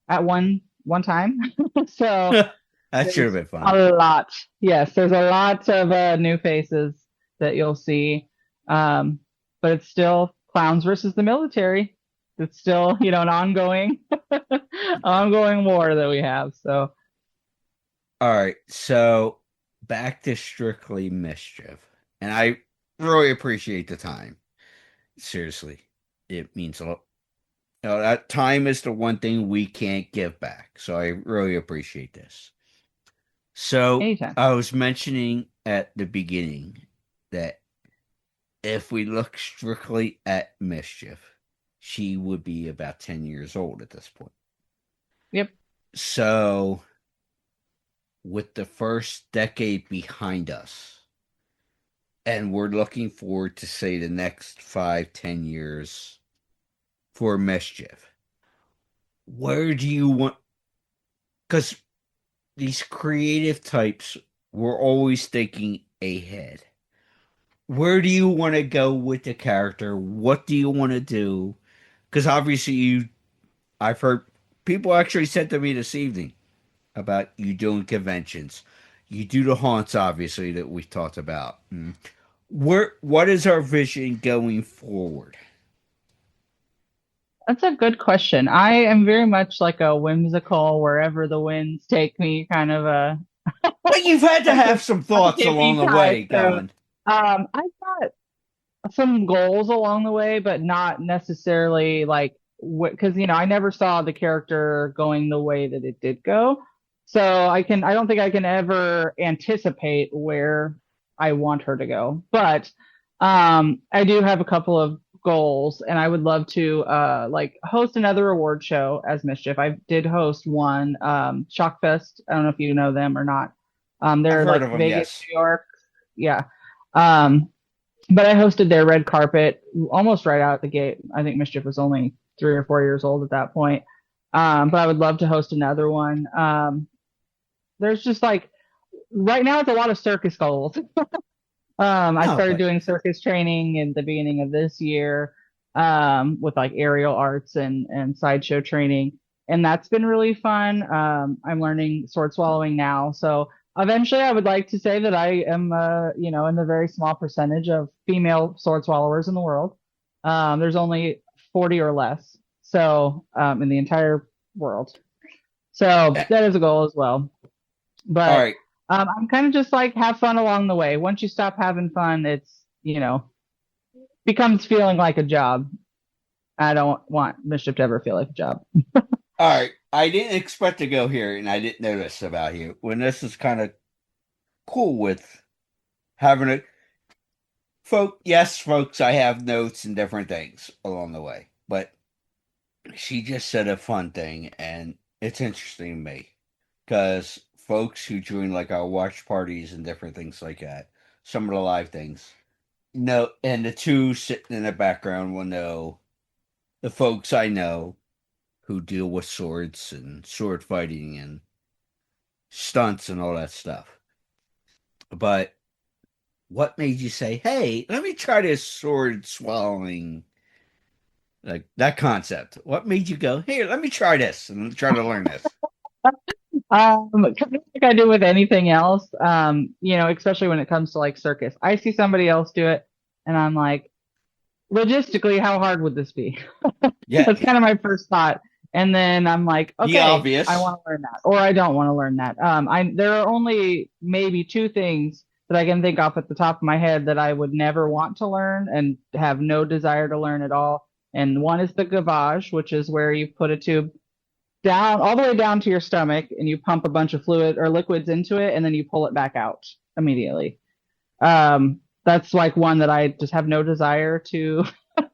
at one time. So that should have been fun. A lot. Yes, there's a lot of new faces that you'll see. But it's still clowns versus the military. It's still, an ongoing war that we have. So all right. So back to strictly Mischief. And I really appreciate the time. Seriously. It means a lot. That time is the one thing we can't give back. So I really appreciate this. So anytime. I was mentioning at the beginning that if we look strictly at Mischief, she would be about 10 years old at this point. Yep. So with the first decade behind us, and we're looking forward to, say, the next 5-10 years for Mischief, where do you want? Because these creative types were always thinking ahead. Where do you want to go with the character? What do you want to do? Because obviously I've heard people actually said to me this evening about you doing conventions. You do the haunts, obviously, that we've talked about. What is our vision going forward? That's a good question. I am very much like a whimsical, wherever the winds take me kind of a. But you've had to have some thoughts along the way, going. I've got some goals along the way, but not necessarily like because I never saw the character going the way that it did go. So I don't think I can ever anticipate where I want her to go. But I do have a couple of goals, and I would love to like host another award show as Mischief. I did host one, Shockfest. I don't know if you know them or not. They're like them, Vegas, yes. New York. Yeah. But I hosted their red carpet almost right out the gate. I think Mischief was only 3 or 4 years old at that point. But I would love to host another one. There's just like right now it's a lot of circus goals. I started doing circus training in the beginning of this year, with like aerial arts and sideshow training. And that's been really fun. I'm learning sword swallowing now. So eventually I would like to say that I am, in the very small percentage of female sword swallowers in the world. There's only 40 or less. So, in the entire world. So that is a goal as well. But all right. I'm kind of just like have fun along the way. Once you stop having fun, it's, becomes feeling like a job. I don't want Mischief to ever feel like a job. All right. I didn't expect to go here, and I didn't know this about you. When this is kind of cool with having it. Folks, I have notes and different things along the way. But she just said a fun thing, and it's interesting to me. Because folks who join like our watch parties and different things like that, some of the live things, know, and the two sitting in the background will know the folks I know who deal with swords and sword fighting and stunts and all that stuff. But what made you say, hey, let me try this sword swallowing, like that concept? What made you go, hey, let me try this and try to learn this? Kind of like I do with anything else, especially when it comes to like circus. I see somebody else do it, and I'm like, logistically, how hard would this be? Yeah, that's kind of my first thought. And then I'm like, okay, I want to learn that, or I don't want to learn that. There are only maybe 2 things that I can think off at the top of my head that I would never want to learn and have no desire to learn at all. And one is the gavage, which is where you put a tube down all the way down to your stomach and you pump a bunch of fluid or liquids into it and then you pull it back out immediately. That's like one that I just have no desire to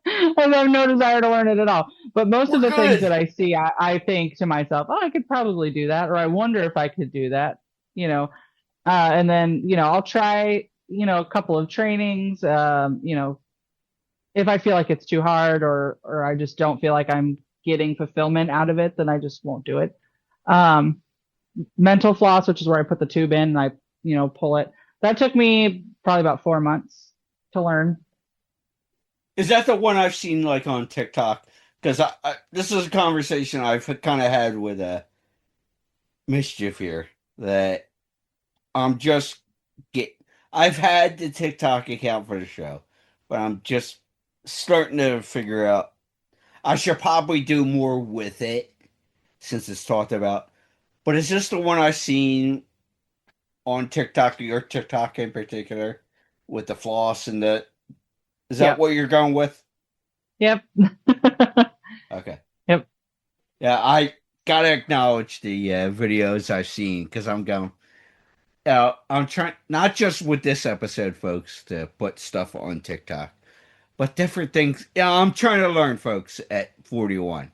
I have no desire to learn it at all. But most of the things that I see, I think to myself, oh, I could probably do that, or I wonder if I could do that, and then, I'll try, a couple of trainings, if I feel like it's too hard or I just don't feel like I'm getting fulfillment out of it, then I just won't do it. Mental floss, which is where I put the tube in and I, pull it. That took me probably about 4 months to learn. Is that the one I've seen like on TikTok? Because this is a conversation I've kind of had with Mischief here that I've had the TikTok account for the show, but I'm just starting to figure out I should probably do more with it since it's talked about. But is this the one I've seen on TikTok, your TikTok in particular, with the floss and the... Is that what you're going with? Yep. Okay. Yep. Yeah, I gotta acknowledge the videos I've seen because I'm going... I'm trying, not just with this episode, folks, to put stuff on TikTok, but different things. Yeah, I'm trying to learn, folks, at 41.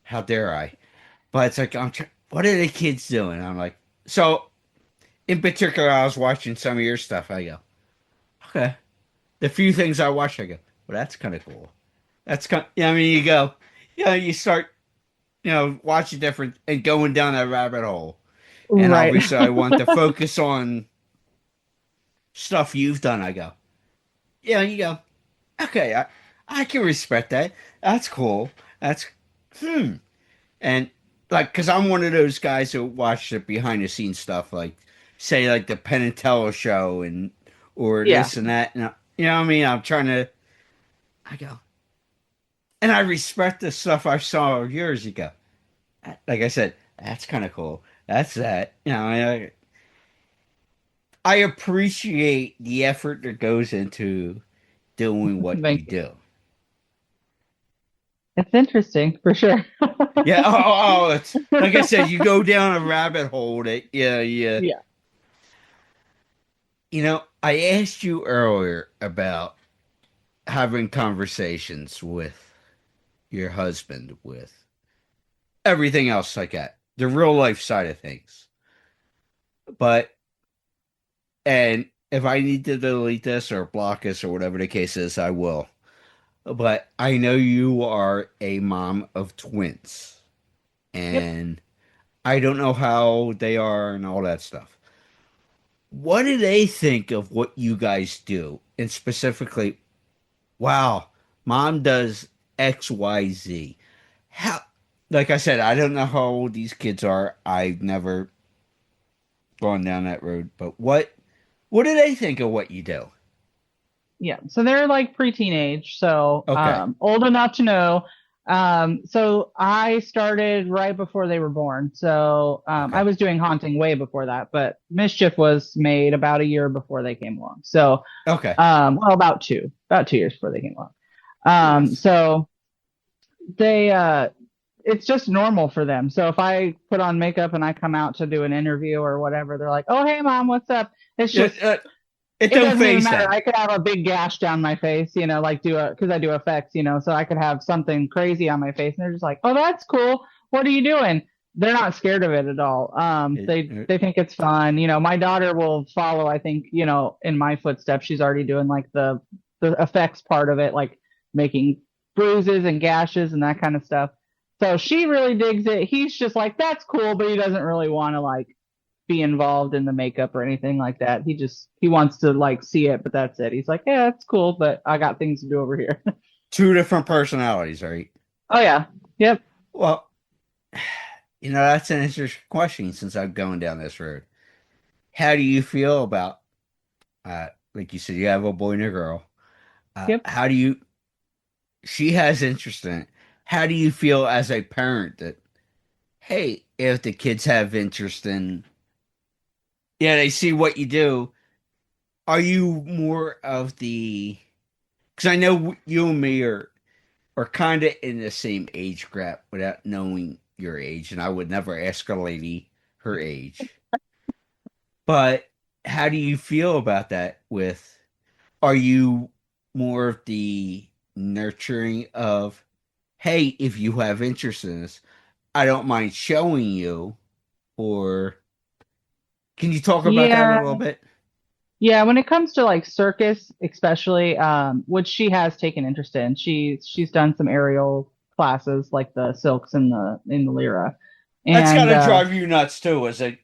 How dare I? But it's like, what are the kids doing? I'm like, so, in particular, I was watching some of your stuff. I go, okay. The few things I watch, I go, well, that's kind of cool. That's kind of, you go, you start, watching different and going down that rabbit hole. And Right. obviously, I want to focus on stuff you've done. I go, yeah, you go, okay, I can respect that. That's cool. That's, And like, because I'm one of those guys who watch the behind the scenes stuff, like, say, like the Penn and Teller show or Yeah. this and that. And, you know what I mean? I'm trying to, I go, and I respect the stuff I saw years ago. Like I said, that's kind of cool. That's that. I appreciate the effort that goes into doing what you do. It's interesting for sure. Yeah. It's like I said, you go down a rabbit hole that, yeah. I asked you earlier about having conversations with your husband, with everything else like that, the real life side of things. And if I need to delete this or block this or whatever the case is, I will. But I know you are a mom of twins. And I don't know how they are and all that stuff. What do they think of what you guys do? And specifically, wow, mom does XYZ. How, like I said, I don't know how old these kids are. I've never gone down that road. But what do they think of what you do? Yeah, so they're like pre-teenage, so old enough to know. So I started right before they were born. So I was doing haunting way before that, but Mischief was made about a year before they came along. So well, about 2 years before they came along. So they it's just normal for them. So if I put on makeup and I come out to do an interview or whatever, they're like, "Oh, hey, mom, what's up?" It's just it doesn't even matter. I could have a big gash down my face, like because I do effects, so I could have something crazy on my face, and they're just like, "Oh, that's cool. What are you doing?" They're not scared of it at all. They think it's fun. My daughter will follow. I think in my footsteps. She's already doing like the effects part of it, like making bruises and gashes and that kind of stuff. So she really digs it. He's just like, "That's cool," but he doesn't really want to like be involved in the makeup or anything like that. He wants to like see it, but that's it. He's like, "Yeah, it's cool, but I got things to do over here." 2 different personalities, right? Oh yeah. Yep. Well, that's an interesting question since I'm going down this road. How do you feel about like you said, you have a boy and a girl. Yep. How do you she has interest in it. How do you feel as a parent that, hey, if the kids have interest in they see what you do, are you more of the, because I know you and me are kind of in the same age gap without knowing your age, and I would never ask a lady her age. But how do you feel about that are you more of the nurturing of, hey, if you have interest in this, I don't mind showing you, or can you talk about that a little bit? Yeah, when it comes to like circus, especially, which she has taken interest in, she's done some aerial classes like the silks in the Lyra. And, that's gotta drive you nuts too, as a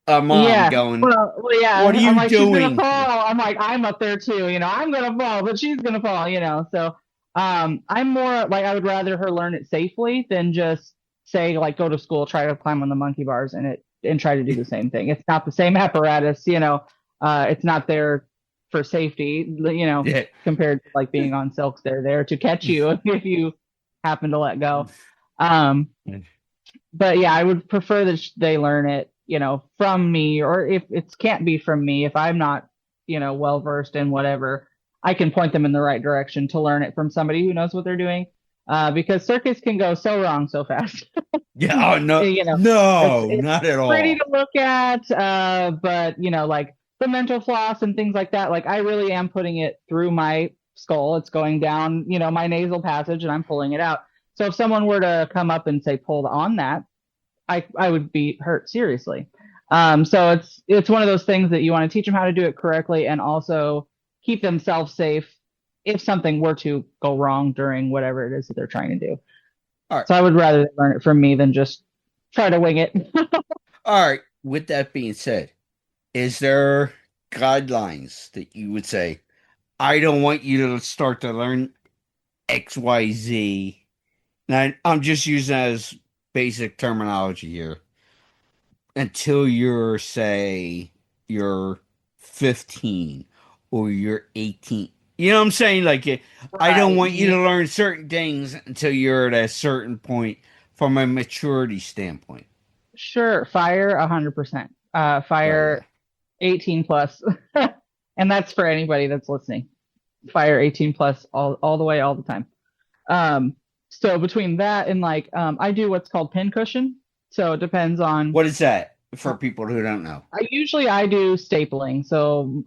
mom going. Well, yeah. What are you I'm like, doing? She's gonna fall. I'm like, I'm up there too. I'm gonna fall, but she's gonna fall. So I'm more like, I would rather her learn it safely than just say like go to school, try to climb on the monkey bars and try to do the same thing. It's not the same apparatus. It's not there for safety. Compared to like being on silks, they're there to catch you if you happen to let go. But yeah, I would prefer that they learn it, from me, or if it can't be from me, if I'm not, well versed in whatever, I can point them in the right direction to learn it from somebody who knows what they're doing. Because circus can go so wrong so fast. Yeah, oh, no, it's not at all. Pretty to look at, but like the mental floss and things like that. Like I really am putting it through my skull. It's going down, my nasal passage, and I'm pulling it out. So if someone were to come up and say pulled on that, I would be hurt seriously. So it's one of those things that you want to teach them how to do it correctly and also keep themselves safe if something were to go wrong during whatever it is that they're trying to do. All right. So I would rather they learn it from me than just try to wing it. All right. With that being said, is there guidelines that you would say, I don't want you to start to learn XYZ? Now, I'm just using that as basic terminology here. Until you're, say, you're 15 or you're 18. You know what I'm saying? Like, I don't want you to learn certain things until you're at a certain point from a maturity standpoint. Sure, fire 100%. Fire 18 plus. And that's for anybody that's listening. Fire 18 plus all the way, all the time. So between that and like, I do what's called pin cushion. So it depends on. What is that for people who don't know? I do stapling. So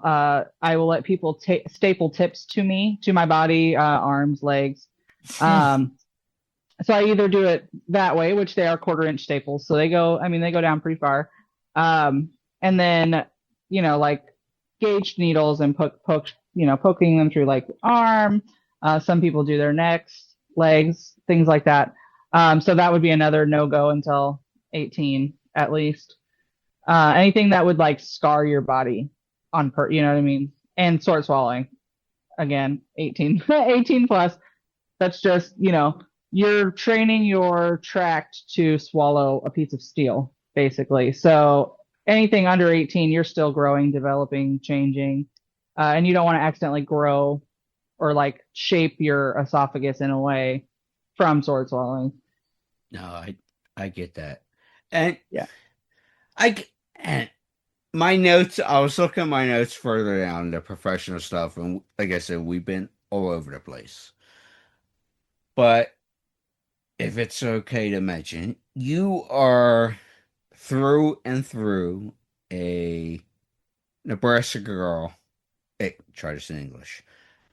I will let people staple tips to my body, arms, legs. So I either do it that way, which they are 1/4-inch staples. So they go down pretty far. And then, like gauged needles and poking them through like arm. Some people do their necks, legs, things like that. So that would be another no-go until 18 at least. Anything that would like scar your body you know what I mean? And sword swallowing, again, 18 plus. That's just, you're training your tract to swallow a piece of steel, basically. So anything under 18, you're still growing, developing, changing, and you don't want to accidentally grow or like shape your esophagus in a way from sword swallowing. No, I get that. And yeah, and my notes, I was looking at my notes further down, the professional stuff, and like I said, we've been all over the place. But if it's okay to mention, you are through and through a Nebraska girl. Hey, try this in English.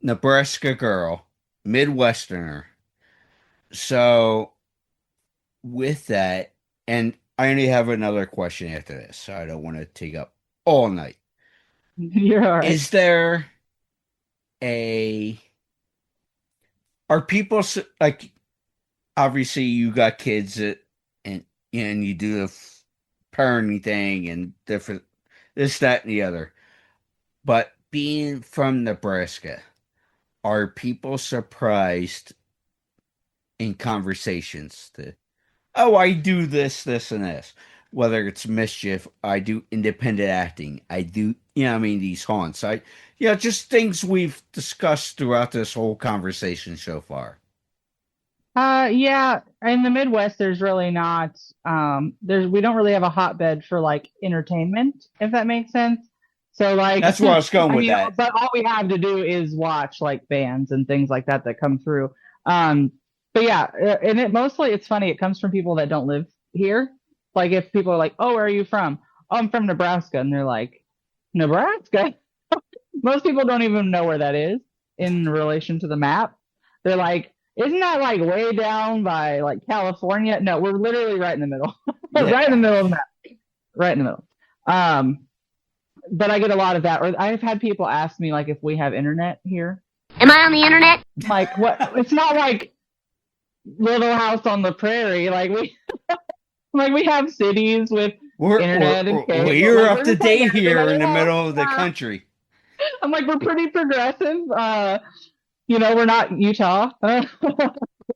Nebraska girl, Midwesterner. So with that, and I only have another question after this, so I don't want to take up all night. You're all right. Is there are people like, obviously you got kids and you do the parenting thing and different this, that, and the other, but being from Nebraska, are people surprised in conversations that, oh, I do this, and this, whether it's Mischief, I do independent acting, I do, these haunts, just things we've discussed throughout this whole conversation so far. Yeah, in the Midwest, there's really not, we don't really have a hotbed for like entertainment, if that makes sense. So like, that's where I was going with that. But all we have to do is watch like bands and things like that come through. But yeah, and it's funny. It comes from people that don't live here. Like if people are like, "Oh, where are you from?" "Oh, I'm from Nebraska," and they're like, "Nebraska?" Most people don't even know where that is in relation to the map. They're like, "Isn't that like way down by like California?" No, we're literally right in the middle. Right in the middle of the map. Right in the middle. But I get a lot of that. Or I've had people ask me like if we have internet here. Am I on the internet? Like what? It's not like Little House on the Prairie. Like we have cities with internet and cable. We're up to date here in the middle of the country. I'm like, we're pretty progressive. We're not Utah. Well,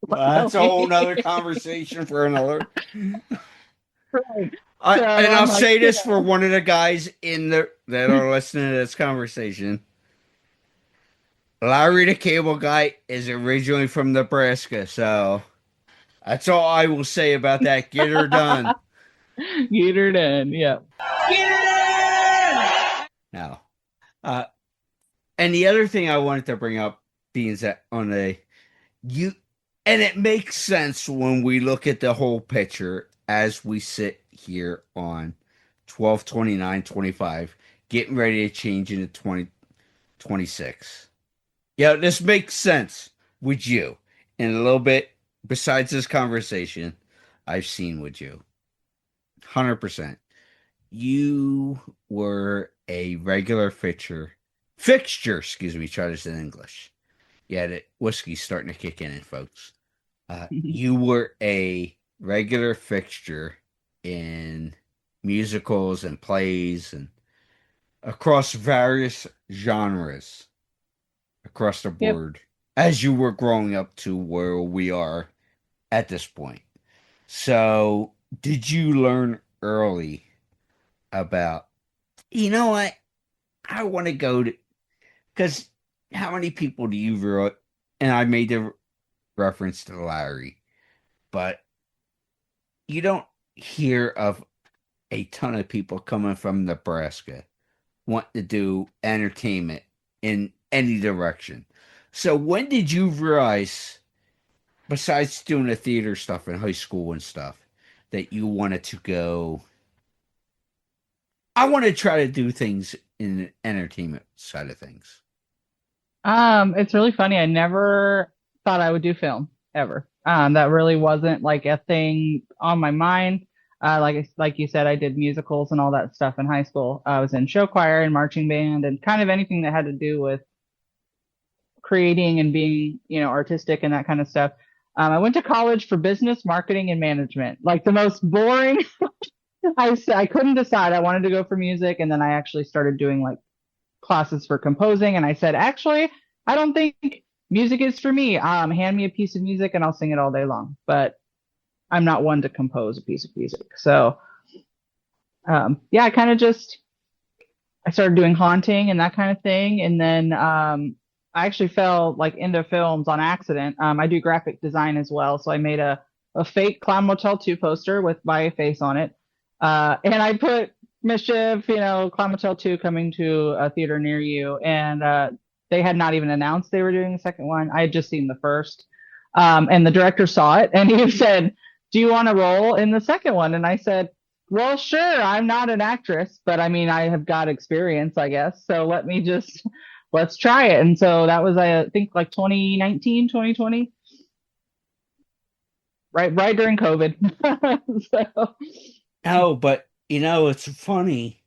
that's a whole nother conversation for another. Right. And I'll say this for one of the guys that are listening to this conversation. Larry the Cable Guy is originally from Nebraska, so that's all I will say about that. Get her done. Get her done, yeah. Get her done! Now, and the other thing I wanted to bring up being that and it makes sense when we look at the whole picture as we sit here on 12/29/25, getting ready to change into 2026. Yeah, this makes sense with you. And a little bit, besides this conversation, I've seen with you. 100%. You were a regular fixture, excuse me, try this in English. Yeah, the whiskey's starting to kick in, folks. You were a regular fixture in musicals and plays and across various genres across the Yep. board as you were growing up to where we are at this point. So, did you learn early about, you know what, I want to go to, because how many people do you realize, and I made the reference to Larry, but you don't hear of a ton of people coming from Nebraska want to do entertainment in any direction. So when did you realize, besides doing the theater stuff in high school and stuff, that you wanted to go, I want to try to do things in the entertainment side of things? It's really funny. I never thought I would do film ever. That really wasn't like a thing on my mind. Like you said, I did musicals and all that stuff in high school. I was in show choir and marching band and kind of anything that had to do with creating and being, artistic and that kind of stuff. I went to college for business, marketing, and management. Like the most boring. I couldn't decide. I wanted to go for music, and then I actually started doing like classes for composing, and I said, actually, I don't think music is for me. Hand me a piece of music and I'll sing it all day long. But I'm not one to compose a piece of music. So yeah, I started doing haunting and that kind of thing. And then I actually fell like into films on accident. I do graphic design as well. So I made a fake Clown Motel 2 poster with my face on it. And I put Mischief, Clown Motel 2 coming to a theater near you. And they had not even announced they were doing the second one. I had just seen the first. And the director saw it and he said, do you want to role in the second one? And I said, well, sure. I'm not an actress, but I mean, I have got experience, I guess. So let's try it. And so that was, I think, like 2019, 2020, right during COVID. So. Oh, but it's funny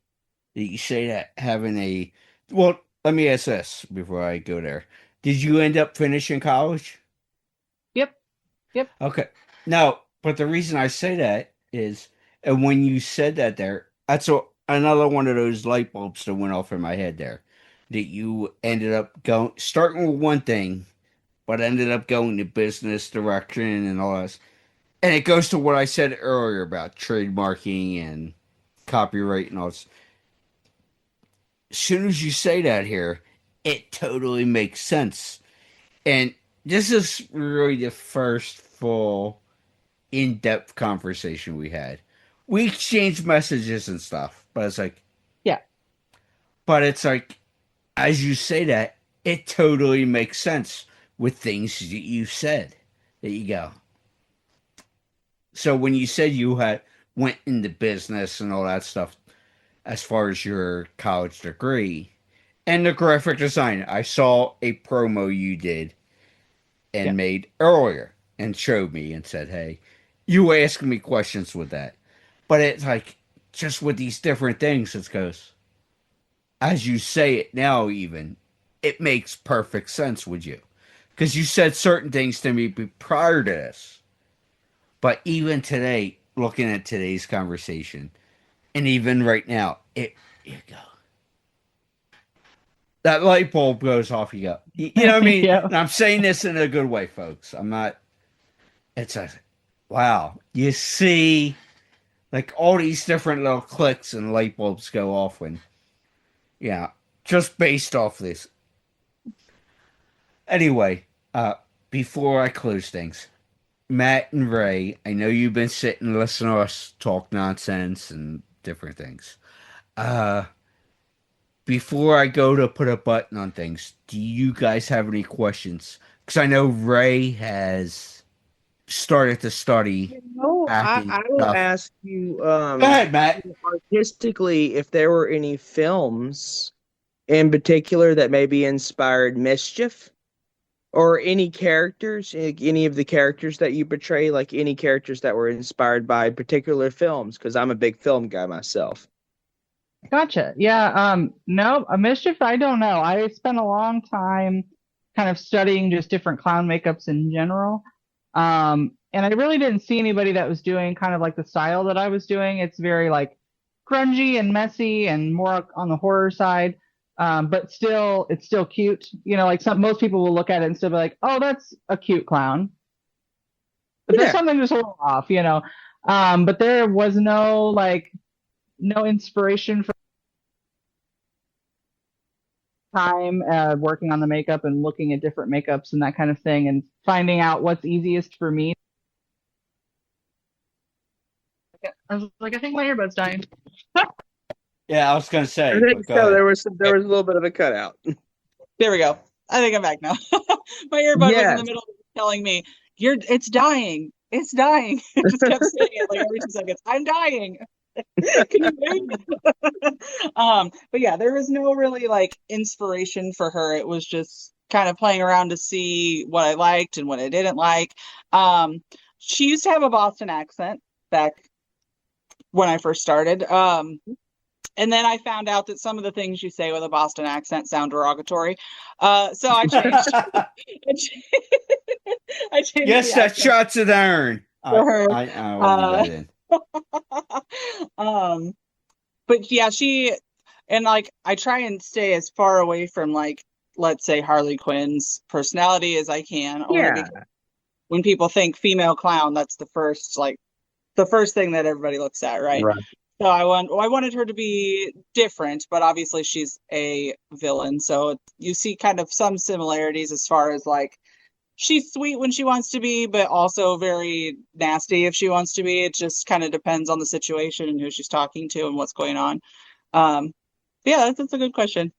that you say that having a, well, let me ask this before I go there. Did you end up finishing college? Yep. Okay. No, but the reason I say that is, and when you said that there, that's another one of those light bulbs that went off in my head there. That you ended up starting with one thing, but ended up going to business direction and all that. And it goes to what I said earlier about trademarking and copyright and all this. As soon as you say that here, it totally makes sense. And this is really the first full in-depth conversation we had. We exchanged messages and stuff, but it's like, yeah. But it's like, as you say that, it totally makes sense with things that you said. That you go. So when you said you went into business and all that stuff, as far as your college degree and the graphic design, I saw a promo you did and made earlier and showed me and said, hey, you asking me questions with that. But it's like, just with these different things, it goes, as you say it now even, it makes perfect sense with you. Because you said certain things to me prior to this. But even today, looking at today's conversation, and even right now, you go. That light bulb goes off, you go. You know what I mean? Yeah. And I'm saying this in a good way, folks. I'm not, it's a, wow. You see, like all these different little clicks and light bulbs go off when, just based off this. Anyway, before I close things, Matt and Ray, I know you've been sitting and listening to us talk nonsense and different things. Before I go to put a button on things, do you guys have any questions? Because I know Ray has started to study. I will ask you. Go ahead, Matt. Artistically, if there were any films in particular that maybe inspired Mischief, or any characters, any of the characters that you portray, like any characters that were inspired by particular films, because I'm a big film guy myself. Gotcha. Yeah. No, a Mischief, I don't know. I spent a long time kind of studying just different clown makeups in general. And I really didn't see anybody that was doing kind of like the style that I was doing. It's very like grungy and messy and more on the horror side. But still, it's still cute. You know, like most people will look at it and still be like, oh, that's a cute clown. But there's something just a little off, you know. But there was no inspiration for time working on the makeup and looking at different makeups and that kind of thing and finding out what's easiest for me. I was like, I think my earbud's dying. Yeah, I was gonna say. I think so. There was a little bit of a cutout. There we go. I think I'm back now. My earbud was in the middle of telling me, it's dying. It's dying. It just kept saying it like every 2 seconds. I'm dying. Can you wait? But yeah, there was no really like inspiration for her. It was just kind of playing around to see what I liked and what I didn't like. She used to have a Boston accent back when I first started. And then I found out that some of the things you say with a Boston accent sound derogatory. So I changed. I changed. Yes, that shots of iron. But yeah, I try and stay as far away from like, let's say Harley Quinn's personality as I can. Only because when people think female clown, that's the first thing that everybody looks at, right? So I wanted her to be different, but obviously she's a villain. So you see kind of some similarities as far as like, she's sweet when she wants to be, but also very nasty if she wants to be. It just kind of depends on the situation and who she's talking to and what's going on. Yeah, that's a good question.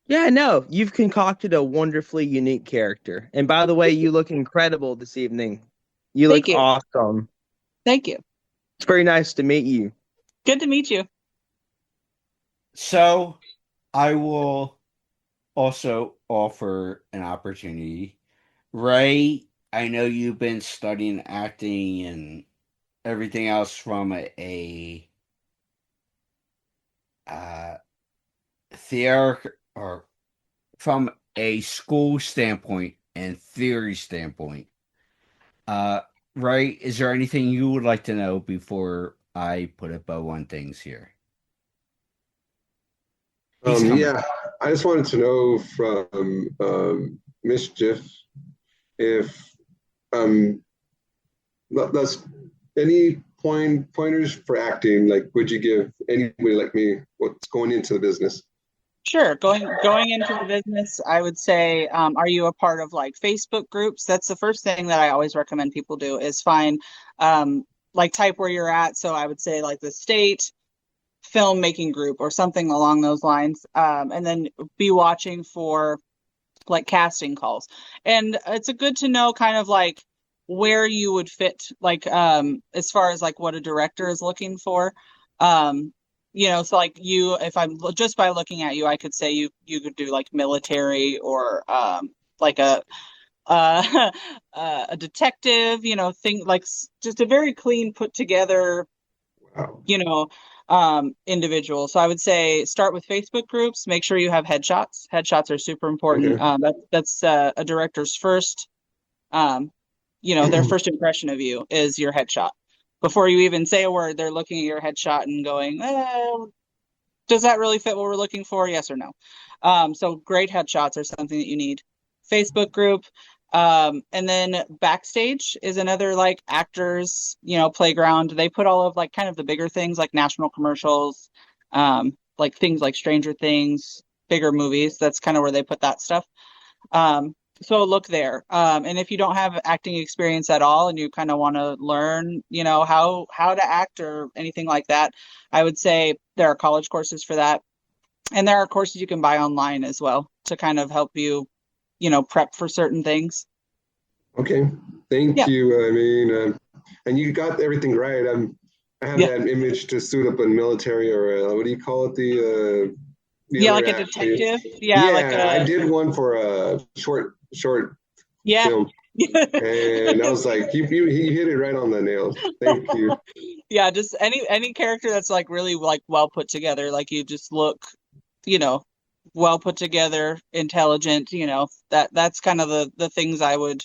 Yeah, no, you've concocted a wonderfully unique character. And by the way, you look incredible this evening. You look awesome. Thank you. It's very nice to meet you. Good to meet you. So I will also offer an opportunity. Ray, I know you've been studying acting and everything else from a theater or from a school standpoint and theory standpoint. Ray, is there anything you would like to know before I put a bow on things here? Yeah, I just wanted to know from Mischief if that's any pointers for acting. Like, would you give anybody like me what's going into the business? Sure. Going into the business, I would say, are you a part of like Facebook groups? That's the first thing that I always recommend people do is find type where you're at. So I would say like the state filmmaking group or something along those lines. And then be watching for like casting calls. And it's a good to know kind of like where you would fit, like as far as like what a director is looking for. So like if I'm just by looking at you, I could say you could do like military or like a detective, thing like just a very clean put together, individual. So I would say start with Facebook groups. Make sure you have headshots. Headshots are super important. That's a director's first, their first impression of you is your headshot. Before you even say a word, they're looking at your headshot and going, does that really fit what we're looking for? Yes or no? So great headshots are something that you need. Facebook group. And then backstage is another like actors, playground. They put all of like kind of the bigger things like national commercials, like things like Stranger Things, bigger movies. That's kind of where they put that stuff. So look there. And if you don't have acting experience at all and you kind of want to learn, how to act or anything like that, I would say there are college courses for that. And there are courses you can buy online as well to kind of help you, prep for certain things. Okay. Thank you. I mean, and you got everything right. I have that image to suit up in military or what do you call it? Like a detective. I did one for a short film. And I was like, you hit it right on the nail. Thank you. Yeah, just any character that's like really like well put together. Like you just look, well put together, intelligent. That's kind of the things I would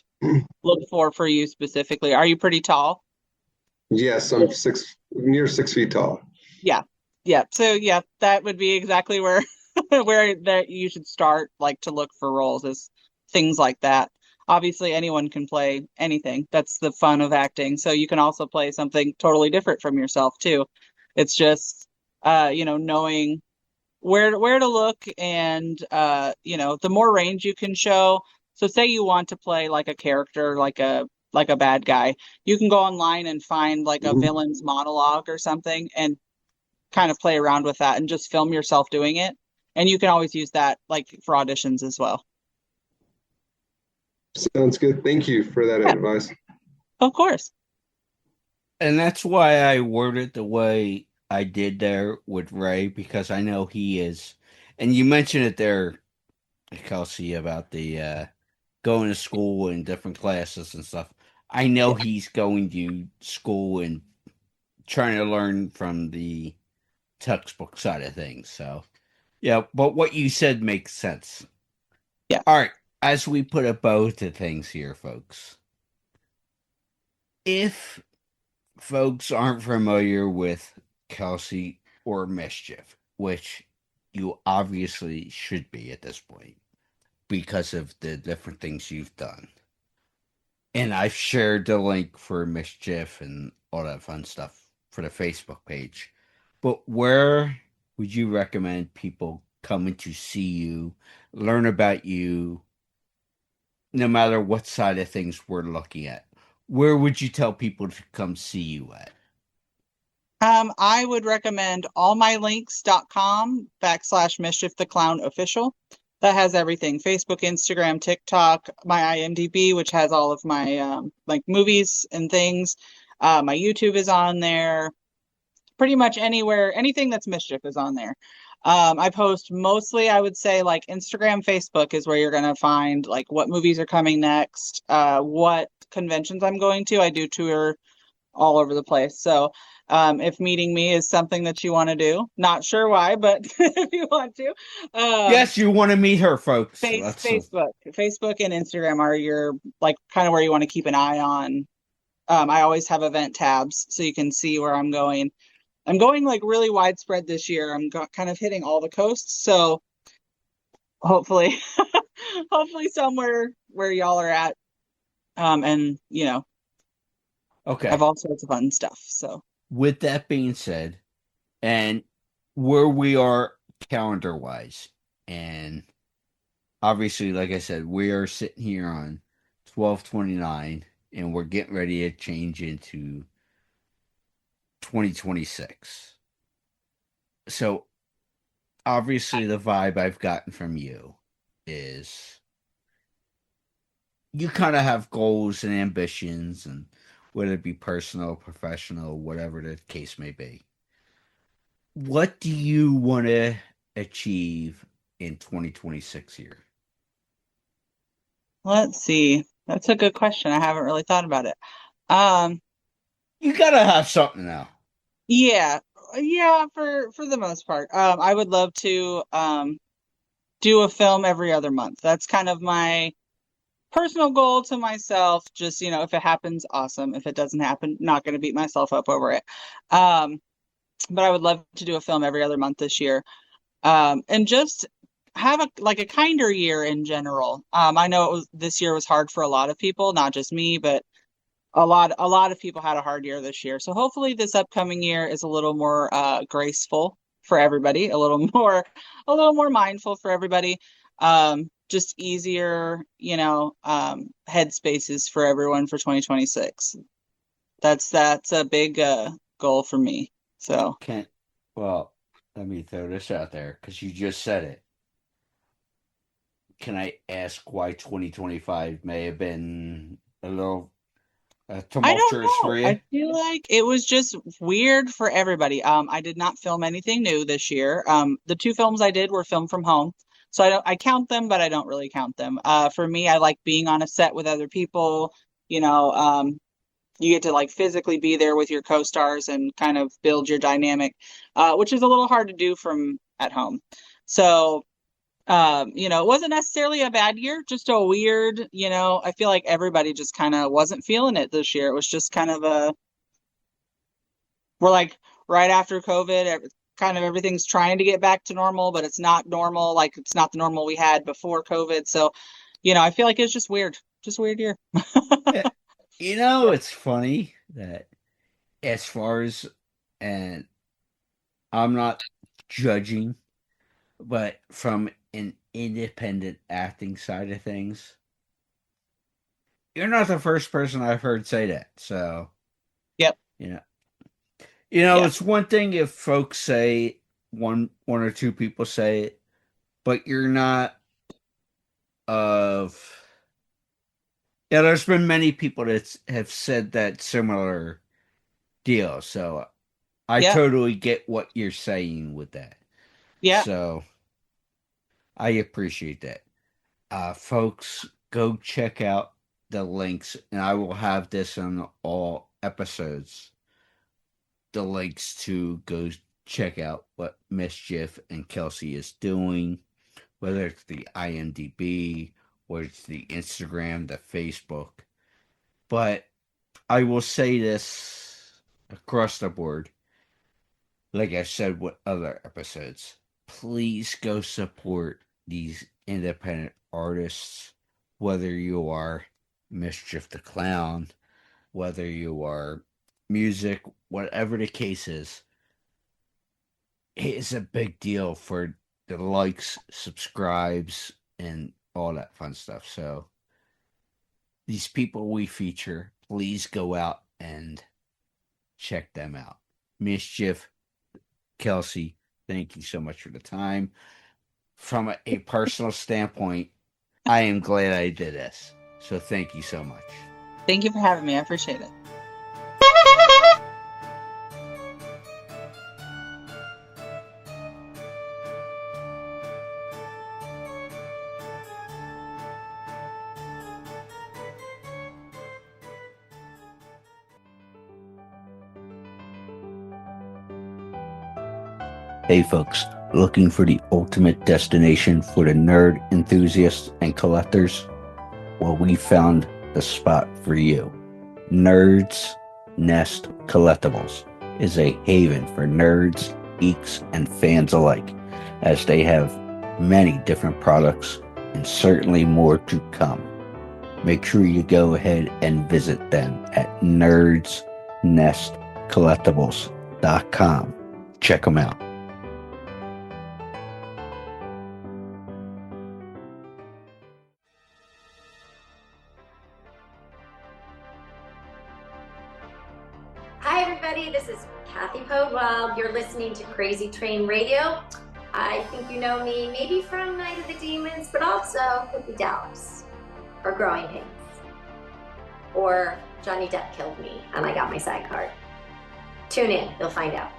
look for you specifically. Are you pretty tall? Yes, I'm near 6 feet tall. Yeah. So yeah, that would be exactly where where that you should start, like, to look for roles, is things like that. Obviously, anyone can play anything. That's the fun of acting. So you can also play something totally different from yourself too. It's just knowing where to look, and the more range you can show. So say you want to play like a character, like a bad guy, you can go online and find like a villain's monologue or something and kind of play around with that and just film yourself doing it. And you can always use that like for auditions as well. Sounds good. Thank you for that advice. Of course. And that's why I worded the way I did there with Ray, because I know he is. And you mentioned it there, Kelsey, about the going to school and different classes and stuff. I know he's going to school and trying to learn from the textbook side of things. So, yeah, but what you said makes sense. Yeah. All right. As we put a bow to things here, folks, if folks aren't familiar with Kelsey or Mischief, which you obviously should be at this point because of the different things you've done, and I've shared the link for Mischief and all that fun stuff for the Facebook page, but where would you recommend people coming to see you, learn about you, no matter what side of things we're looking at? Where would you tell people to come see you at? I would recommend allmylinks.com/Mischief the Clown official. That has everything: Facebook, Instagram, TikTok, my IMDb, which has all of my like movies and things. My YouTube is on there. Pretty much anywhere, anything that's Mischief is on there. I post mostly, I would say, like Instagram, Facebook is where you're going to find like what movies are coming next, what conventions I'm going to. I do tour all over the place. So if meeting me is something that you want to do, not sure why, but if you want to. Yes, you want to meet her, folks. Facebook and Instagram are your, like, kind of where you want to keep an eye on. I always have event tabs so you can see where I'm going. I'm going like really widespread this year. I'm kind of hitting all the coasts. So hopefully, hopefully somewhere where y'all are at. And okay, I have all sorts of fun stuff. So with that being said, and where we are calendar wise, and obviously, like I said, we are sitting here on 12/29, and we're getting ready to change into 2026. So obviously the vibe I've gotten from you is you kind of have goals and ambitions, and whether it be personal, professional, whatever the case may be. What do you want to achieve in 2026 here? Let's see. That's a good question. I haven't really thought about it. You gotta have something now. Yeah, for the most part. I would love to do a film every other month. That's kind of my personal goal to myself. Just, if it happens, awesome. If it doesn't happen, not going to beat myself up over it. But I would love to do a film every other month this year. And just have a kinder year in general. I know this year was hard for a lot of people, not just me, but a lot of people had a hard year this year. So hopefully this upcoming year is a little more graceful for everybody, a little more mindful for everybody. Just easier, headspaces for everyone for 2026. That's a big goal for me. So well, let me throw this out there because you just said it. Can I ask why 2025 may have been a little tumultuous for you? I feel like it was just weird for everybody. I did not film anything new this year. The 2 films I did were filmed from home. So I count them, but I don't really count them. For me, I like being on a set with other people. You get to like physically be there with your co-stars and kind of build your dynamic, which is a little hard to do from at home. So It wasn't necessarily a bad year, just a weird, I feel like everybody just kind of wasn't feeling it this year. It was just kind of we're like right after COVID, kind of everything's trying to get back to normal, but it's not normal. Like it's not the normal we had before COVID. So, I feel like it's just weird year. Yeah. It's funny that as far as, and I'm not judging, but from an independent acting side of things, you're not the first person I've heard say that. So, yep. It's one thing if folks say one or two people say it, but you're not of. Yeah, there's been many people that have said that similar deal. So I totally get what you're saying with that. Yeah. So I appreciate that. Folks, go check out the links, and I will have this on all episodes. The links to go check out what Mischief and Kelsey is doing, whether it's the IMDb, or it's the Instagram, the Facebook. But I will say this across the board, like I said with other episodes, please go support these independent artists, whether you are Mischief the Clown, whether you are music, whatever the case is. It is a big deal for the likes, subscribes, and all that fun stuff. So these people we feature, please go out and check them out. Mischief, Kelsey, thank you so much for the time. From a personal standpoint, I am glad I did this. So thank you so much. Thank you for having me. I appreciate it. Hey folks, looking for the ultimate destination for the nerd enthusiasts and collectors? Well, we found the spot for you. Nerds Nest Collectibles is a haven for nerds, geeks, and fans alike, as they have many different products and certainly more to come. Make sure you go ahead and visit them at nerdsnestcollectibles.com. Check them out. Hi everybody, this is Kathy Podwell. You're listening to Crazy Train Radio. I think you know me maybe from Night of the Demons, but also Hippie Dallas, or Growing Pains, or Johnny Depp Killed Me and I Got My Side Card. Tune in, you'll find out.